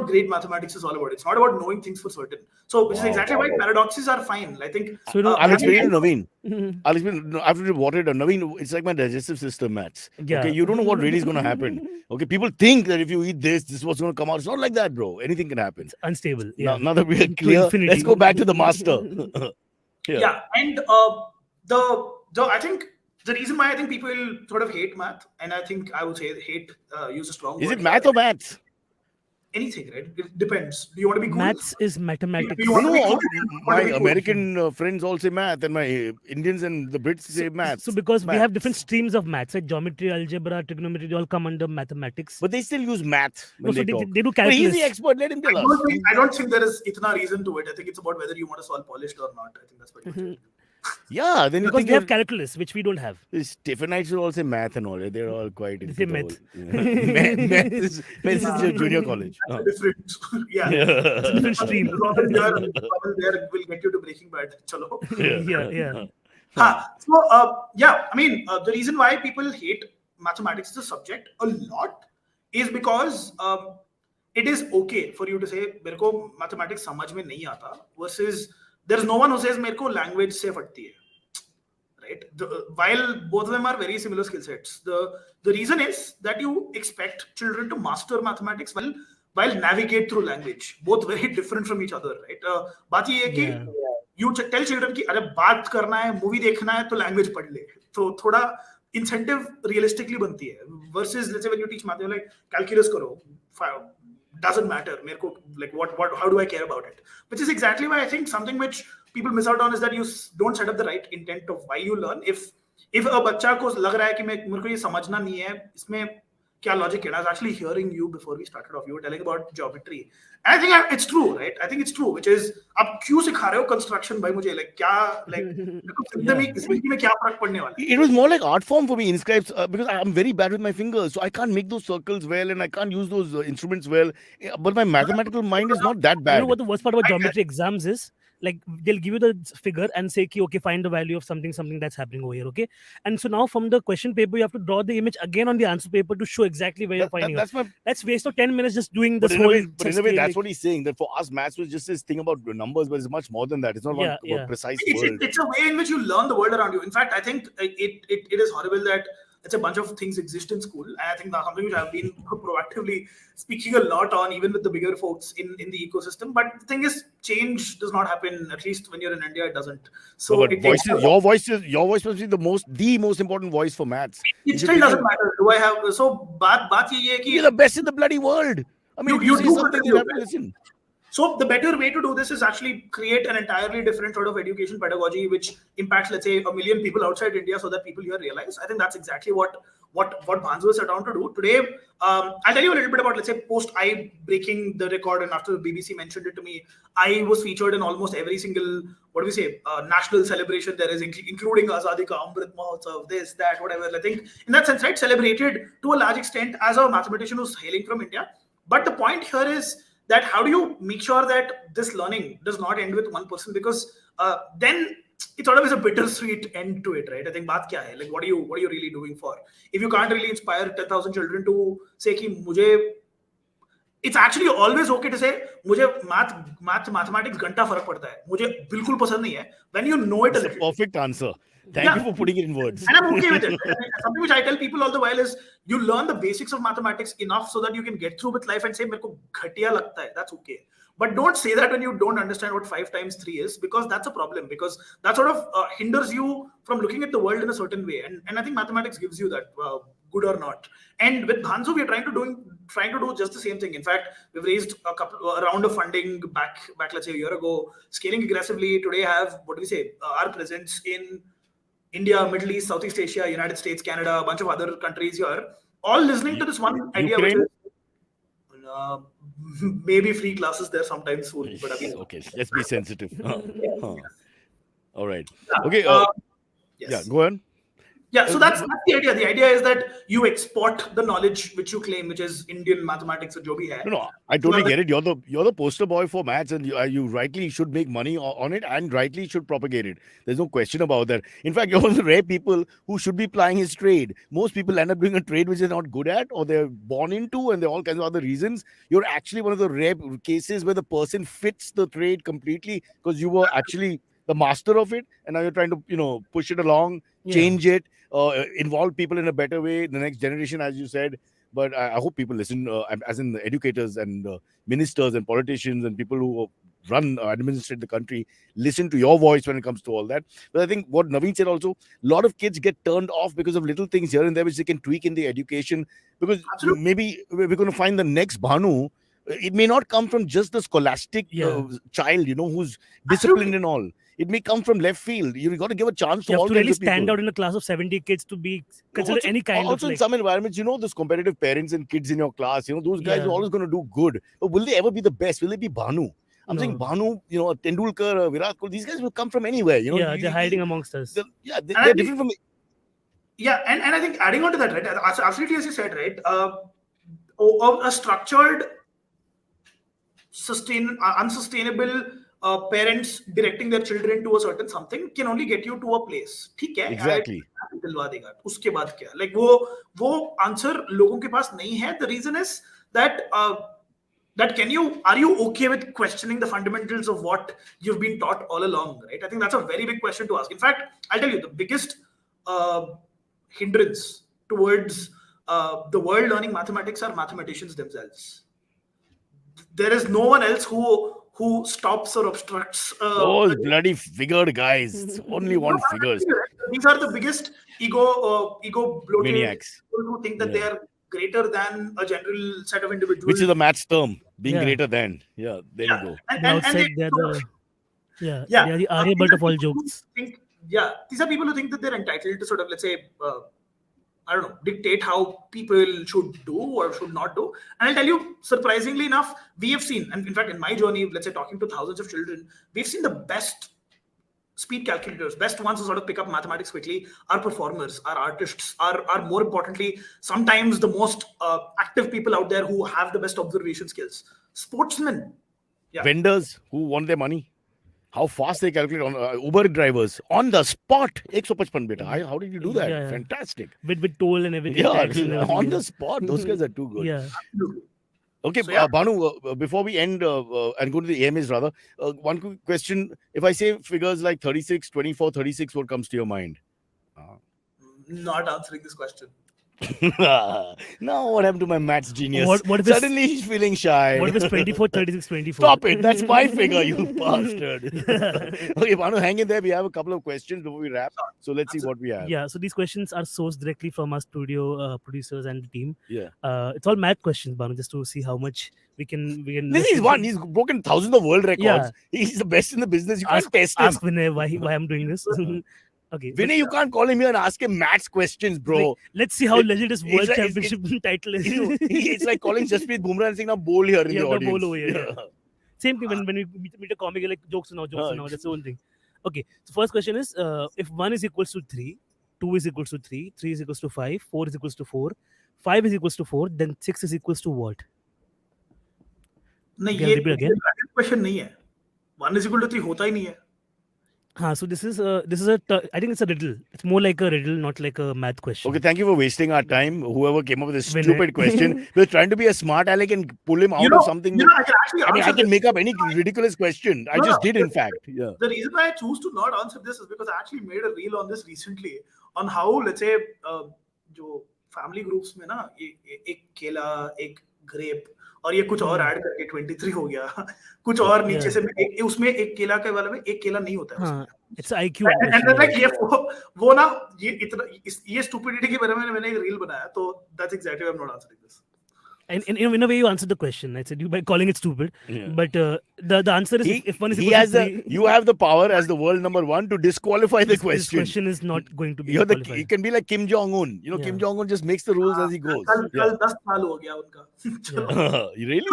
great mathematics is all about. It's not about knowing things for certain. So, which is exactly why paradoxes are fine. I think. So, you know, I'll explain it to having- Naveen. I'll explain. No, after what it Naveen, it's like my digestive system maths. Yeah. Okay, you don't know what really is going to happen. Okay, people think that if you eat this is what's going to come out. It's not like that, bro. Anything can happen. It's unstable. Now, Yeah. now that we are To clear, infinity. let's go back to the master. Yeah, and the I think the reason why I think people sort of hate math, and I think I would say hate use a strong Is word. it math or maths? Anything, right? It depends. Do you want to be cool? Maths is mathematics. You want to be No, cool? my Want to be cool? American friends all say math, and my Indians and the Brits say maths. So because we have different Maths. streams of maths, like geometry, algebra, trigonometry, they all come under mathematics. But they still use math when So they talk. they do But he's calculus. the expert. Let him tell us. I don't think there is itna reason to it. I think it's about whether you want to solve polished or not. I think that's pretty much it. Yeah, then you Because think they have calculus, which we don't have. Stephenites will all say math and all. They're all quite They into say the math. whole- math is your junior college. That's a different, yeah. It's a different stream. There will get you to Breaking Bad. Chalo. Yeah. So, yeah, I mean, the reason why people hate mathematics as a subject a lot is because it is okay for you to say, मेरे को mathematics समझ में नहीं आता, versus there's no one who says मेरे को language से फटती है. Right? While both of them are very similar skill sets, the reason is that you expect children to master mathematics while navigate through language. Both very different from each other, right? बात ये है कि you tell children कि अरे बात करना है, movie देखना है तो language पढ़ ले. तो थोड़ा incentive realistically बनती है. Versus let's say when you teach math, you're like calculus करो, doesn't matter. मेरे को like what how do I care about it? Which is exactly why I think something which people miss out on is that you don't set up the right intent of why you learn. If a बच्चा को लग रहा है कि मेरे को ये समझना नहीं है, इसमें क्या logic है? I was actually hearing you before we started off. You were telling about geometry. And I think it's true, right? I think it's true, which is आप क्यों सिखा रहे हो construction भाई मुझे like क्या like जिंदगी में क्या फर्क पड़ने वाला है? It was more like art form for me, inscribes, because I'm very bad with my fingers, so I can't make those circles well, and I can't use those instruments well. But my mathematical mind is not that You bad. know what the worst part about geometry exams is? Like they'll give you the figure and say, okay, find the value of something that's happening over here, okay? And so now from the question paper, you have to draw the image again on the answer paper to show exactly where you're finding it. That's my. Let's waste of 10 minutes just doing this But in whole. a way, that's what he's saying. That for us, maths was just this thing about numbers, but it's much more than that. It's not Yeah, about precise It's, world. it's a way in which you learn the world around you. In fact, I think it is horrible that it's a bunch of things exist in school. And I think that's something which I've been proactively speaking a lot on, even with the bigger folks in the ecosystem. But the thing is, change does not happen, at least when you're in India, it doesn't. So But it takes your voice must be the most important voice for maths. it still doesn't matter. Do I have so baat ye hai ki You're the best in the bloody world. I mean, You if you say do something, you contribute, have to right? listen. So the better way to do this is actually create an entirely different sort of education pedagogy which impacts, let's say, 1 million people outside India, so that people here realize. I think that's exactly what Bhanu was set down to do. Today, I'll tell you a little bit about, let's say, post I breaking the record, and after the BBC mentioned it to me, I was featured in almost every single, national celebration there is, including Azadi Ka Amrit Mahotsav, this, that, whatever. I think in that sense, right, celebrated to a large extent as a mathematician who's hailing from India. But the point here is that how do you make sure that this learning does not end with one person? Because then it sort of is a bittersweet end to it, right? I think baat kya hai? Like, what are you really doing for? If you can't really inspire 10,000 children to say ki mujhe, it's actually always okay to say मुझे mathematics घंटा फर्क पड़ता है, मुझे बिल्कुल पसंद नहीं है. When you know it a It's a little. perfect answer. Thank you for putting it in words. And I'm okay with it. Something which I tell people all the while is you learn the basics of mathematics enough so that you can get through with life and say, "Mere ko ghatiya lagta hai." That's okay. But don't say that when you don't understand what 5 times 3 is, because that's a problem, because that sort of hinders you from looking at the world in a certain way. And I think mathematics gives you that, good or not. And with Bhanu, we are trying to do just the same thing. In fact, we've raised a round of funding back, let's say a year ago, scaling aggressively. Today have, our presence in India, Middle East, Southeast Asia, United States, Canada, a bunch of other countries here, all listening to this one idea. Which is, maybe free classes there sometime soon. But okay, let's be sensitive. All right. Yeah, Okay. yes. Yeah, go on. Yeah, so that's the idea. The idea is that you export the knowledge which you claim, which is Indian mathematics or jo bhi hai. No, I totally get it. You're the poster boy for maths, and you rightly should make money on it, and rightly should propagate it. There's no question about that. In fact, you're one of the rare people who should be plying his trade. Most people end up doing a trade which they're not good at, or they're born into, and there are all kinds of other reasons. You're actually one of the rare cases where the person fits the trade completely because you were actually the master of it, and now you're trying to push it along, change it. Involve people in a better way, the next generation, as you said. But I hope people listen, as in the educators and ministers and politicians and people who run, administrate the country, listen to your voice when it comes to all that. But I think what Naveen said also, a lot of kids get turned off because of little things here and there which they can tweak in the education. Because maybe we're going to find the next Bhanu. It may not come from just the scholastic child, who's disciplined and all. It may come from left field. You've got to give a chance to all kinds of people. You have to really stand out in a class of 70 kids to be considered any kind of. Also, in some environments, those competitive parents and kids in your class, those guys are always going to do good. But will they ever be the best? Will they be Bhanu? I'm saying Bhanu, Tendulkar, Virat Kohli, these guys will come from anywhere. They're hiding amongst us. They're different from. Yeah, and I think adding on to that, right? Absolutely, as you said, right? A structured, unsustainable. Parents directing their children to a certain something can only get you to a place. ठीक है? Exactly. दिलवा देगा. उसके बाद क्या? Like वो answer लोगों के पास नहीं है. The reason is that are you okay with questioning the fundamentals of what you've been taught all along, right? I think that's a very big question to ask. In fact, I'll tell you the biggest hindrance towards the world learning mathematics are mathematicians themselves. There is no one else who stops or obstructs. Those bloody figured guys. Only one figures. These are the biggest ego bloated maniacs people who think that they are greater than a general set of individuals. Which is a maths term, being greater than. Yeah, there you go. And they're the Aryabhat of all jokes. These are people who think that they're entitled to sort of, let's say, dictate how people should do or should not do. And I'll tell you, surprisingly enough, we have seen, and in fact, in my journey, let's say talking to thousands of children, we've seen the best speed calculators, best ones who sort of pick up mathematics quickly, are performers, are artists, are more importantly, sometimes the most active people out there who have the best observation skills. Sportsmen. Vendors who want their money. How fast they calculate on Uber drivers on the spot. 155 beta. How did you do that? Yeah. Fantastic. With toll and everything. Yeah, on the spot. Those guys are too good. Yeah. Okay, so, Bhanu, before we end and go to the AMAs rather, one quick question. If I say figures like 36, 24, 36, what comes to your mind? Not answering this question. No, what happened to my maths genius? What Suddenly he's feeling shy. What if it's 24, 36, 24? Stop it. That's my figure, you bastard. Okay, Bhanu, hang in there. We have a couple of questions before we wrap. So let's see what we have. Yeah, so these questions are sourced directly from our studio producers and the team. Yeah. It's all math questions, Bhanu, just to see how much we can. This is one. He's broken thousands of world records. Yeah. He's the best in the business. You can't test him. Ask Vinay why I'm doing this. Okay, Vinay, you can't call him here and ask him maths questions, bro. Let's see how legit his world championship title is. It's like calling Jasprit Bumrah and saying, now bowl here in the audience. Bowl over here. Yeah. Same thing when we meet a comic, you're like, jokes now. That's the whole thing. Okay, so first question is, if 1 is equals to 3, 2 is equals to 3, 3 is equals to 5, 4 is equals to 4, 5 is equals to 4, then 6 is equals to what? No, ये question नहीं है. 1 is equal to 3 होता ही नहीं है. So this is I think it's a riddle. It's more like a riddle, not like a math question. Okay, thank you for wasting our time. Whoever came up with this Winner. stupid question, we're trying to be a smart aleck and pull him out of something. I can actually I mean, I answer can this. make up any ridiculous question. I No, just no, did, in fact. Yeah. The reason why I choose to not answer this is because I actually made a reel on this recently on how, let's say, जो family groups में ना एक केला, एक grape और ये कुछ और ऐड करके 23 हो गया, कुछ और नीचे से उसमें एक केला के वाले में एक केला नहीं होता है उसमें. It's IQ. And then like ये वो ना ये इतना ये stupidity के बारे में मैंने एक reel बनाया, तो that's exactly why I'm not answering this. And in a way, you answered the question. I said you by calling it stupid, but the answer is if one is you have the power as the world number one to disqualify the question. This question is not going to be qualified. You can be like Kim Jong-un. Kim Jong-un just makes the rules as he goes. कल 10 साल हो गया उनका. Really?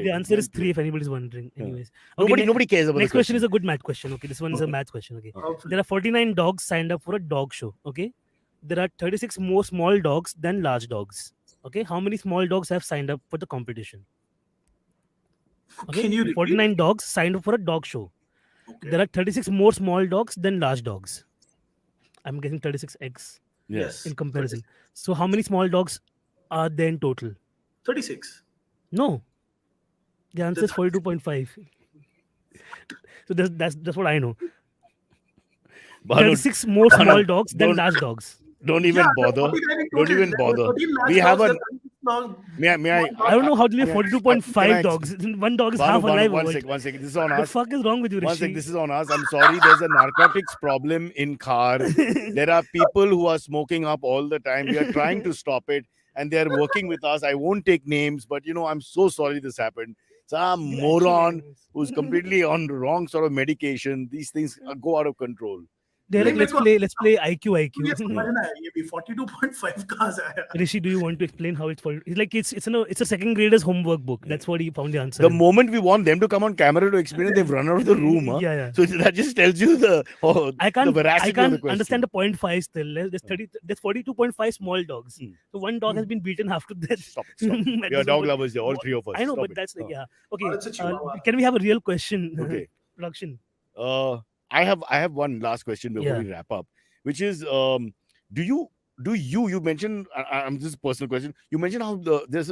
The answer is 3 if anybody's wondering. Anyways, nobody cares about next the question is a good math question. Okay, this one is a math question. Okay, there are 49 dogs signed up for a dog show. Okay, there are 36 more small dogs than large dogs. Okay, how many small dogs have signed up for the competition? Okay, Can you repeat? 49 dogs signed up for a dog show. Okay. There are 36 more small dogs than large dogs. I'm guessing 36x. Yes. In comparison. 36. So how many small dogs are there in total? 36. No. The answer is 42.5. So that's what I know. Bhanu, 36 more small dogs than large dogs. Don't even bother. Don't even bother. We have a. May I? I don't know how to live 42.5 dogs. One dog is half alive. One second. This is on us. What the fuck is wrong with you, Rishi? One second. This is on us. I'm sorry. There's a narcotics problem in car. There are people who are smoking up all the time. We are trying to stop it, and they are working with us. I won't take names, but I'm so sorry this happened. Some moron who's completely on the wrong sort of medication. These things go out of control. They're like, let's play IQ. 42.5 cars. Rishi, do you want to explain how it's for? It's a second grader's homework book. That's what he found the answer. The moment we want them to come on camera to explain it, they've run out of the room. Huh? Yeah. So that just tells you the veracity I can't of the question. understand the 0.5 still. There's 42.5h small dogs. So one dog has been beaten after that. Stop. We are dog lovers here, all three of us. I know, Stop but it. that's like, yeah. Okay. Oh, Can we have a real question? Okay. Production. I have one last question before we wrap up, which is, do you mentioned, this is a personal question, you mentioned how there's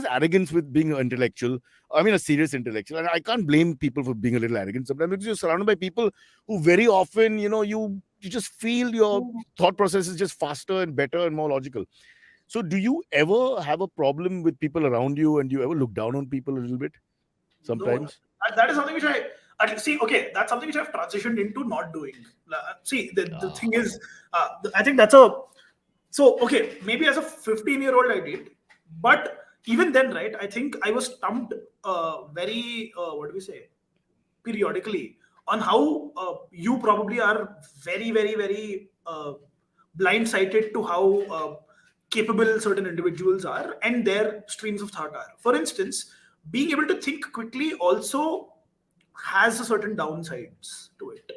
arrogance with being an intellectual, I mean a serious intellectual, and I can't blame people for being a little arrogant sometimes, because you're surrounded by people who very often, you just feel your thought process is just faster and better and more logical. So do you ever have a problem with people around you, and do you ever look down on people a little bit sometimes? No, that is something which that's something which I've transitioned into not doing. See, the thing is, I think that's maybe as a 15-year-old I did, but even then, right, I think I was stumped very, periodically on how you probably are very, very, very blind-sighted to how capable certain individuals are and their streams of thought are. For instance, being able to think quickly also has a certain downsides to it.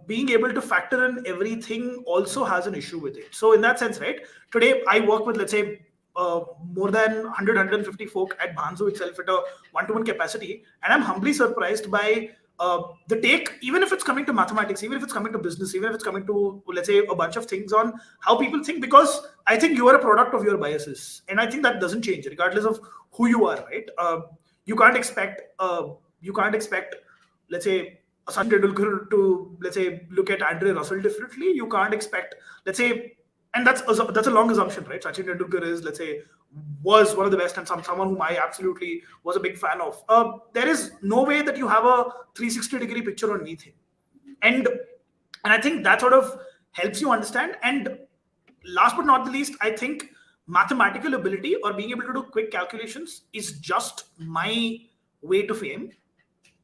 Being able to factor in everything also has an issue with it. So in that sense, right, today I work with, let's say, more than 150 folk at Bhanu itself at a one-to-one capacity, and I'm humbly surprised by the take, even if it's coming to mathematics, even if it's coming to business, even if it's coming to, let's say, a bunch of things on how people think, because I think you are a product of your biases, and I think that doesn't change regardless of who you are, right? You can't expect, let's say, Sachin Tendulkar to, let's say, look at Andre Russell differently. You can't expect, let's say, and that's a long assumption, right? Sachin Tendulkar is, let's say, was one of the best and someone whom I absolutely was a big fan of. There is no way that you have a 360-degree picture on anything. And I think that sort of helps you understand. And last but not the least, I think mathematical ability or being able to do quick calculations is just my way to fame.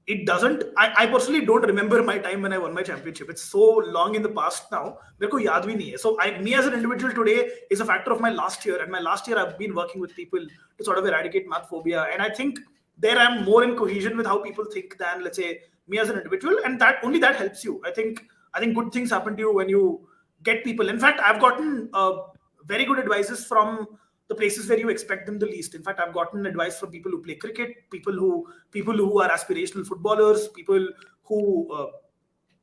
It doesn't, I personally don't remember my time when I won my championship. It's so long in the past now. So me as an individual today is a factor of my last year. And my last year I've been working with people to sort of eradicate math phobia. And I think there I'm more in cohesion with how people think than, let's say, me as an individual. And that helps you. I think good things happen to you when you get people. In fact, I've gotten very good advices from the places where you expect them the least. In fact, I've gotten advice from people who play cricket, people who are aspirational footballers, people who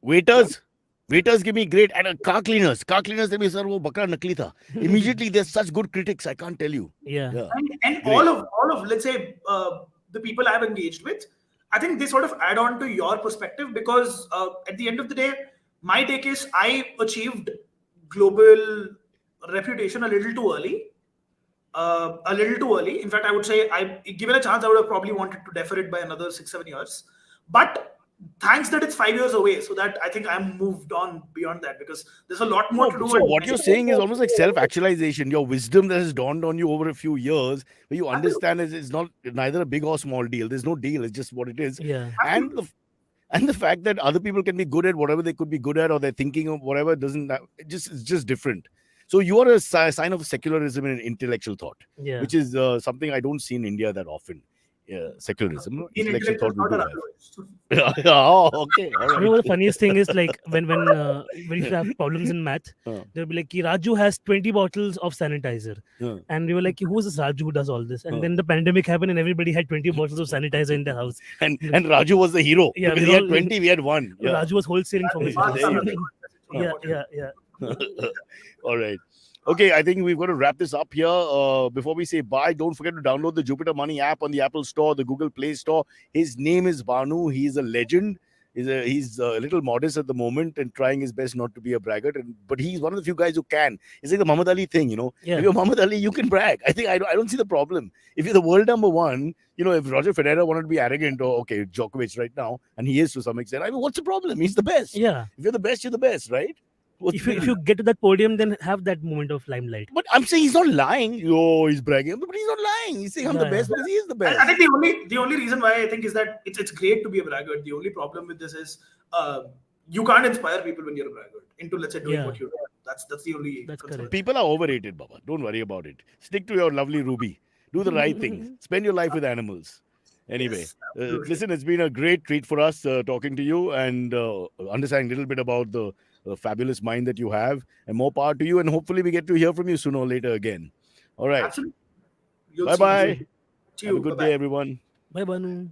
Waiters give me great, and car cleaners tell me, sir, wo bakra nakli tha. Immediately, there's such good critics. I can't tell you. Yeah. And Great. all of let's say the people I've engaged with, I think they sort of add on to your perspective, because at the end of the day, my take is I achieved global reputation a little too early. In fact, I would say, given a chance, I would have probably wanted to defer it by another 6-7 years. But thanks that it's 5 years away, so that I think I'm moved on beyond that, because there's a lot more to do. So what you're saying is almost like self-actualization. Your wisdom that has dawned on you over a few years, where you understand it's not neither a big or small deal. There's no deal. It's just what it is. Yeah. And the fact that other people can be good at whatever they could be good at, or they're thinking of whatever, it's just different. So you are a sign of secularism in intellectual thought, Yeah. which is something I don't see in India that often. Secularism, intellectual thought we do have. Oh, okay. All You know right. what the funniest thing is, like when we used to have problems in math, they'll be like, "Ki Raju has 20 bottles of sanitizer," and we were like, "Who's this Raju who does all this?" And then the pandemic happened, and everybody had 20 bottles of sanitizer in their house. And Raju was the hero. Yeah, Because we he had all- 20, we had one. Yeah. Raju was wholesaling from his house. There you go. Yeah. All right. Okay, I think we've got to wrap this up here. Before we say bye, don't forget to download the Jupiter Money app on the Apple Store, the Google Play Store. His name is Bhanu. He's a legend. He's a little modest at the moment and trying his best not to be a braggart. But he's one of the few guys who can. It's like the Muhammad Ali thing, you know. Yeah. If you're Muhammad Ali, you can brag. I think I don't see the problem. If you're the world number one, you know, if Roger Federer wanted to be arrogant, or okay, Djokovic right now, and he is to some extent, I mean, what's the problem? He's the best. Yeah. If you're the best, you're the best, right? If you get to that podium, then have that moment of limelight. But I'm saying he's not lying. Oh, he's bragging. But he's not lying. He's saying I'm the best because he is the best. I think the only reason why I think is that it's great to be a braggart. The only problem with this is you can't inspire people when you're a braggart into, let's say, doing what you do. That's the only. That's concern. correct. People are overrated, Baba. Don't worry about it. Stick to your lovely Ruby. Do the right thing. Spend your life with animals. Anyway, Yes, absolutely. listen, it's been a great treat for us talking to you and understanding a little bit about the fabulous mind that you have, and more power to you. And hopefully we get to hear from you sooner or later again. All right. Absolutely. You'll Bye-bye. see. Have a good day, everyone. Bye, Bhanu.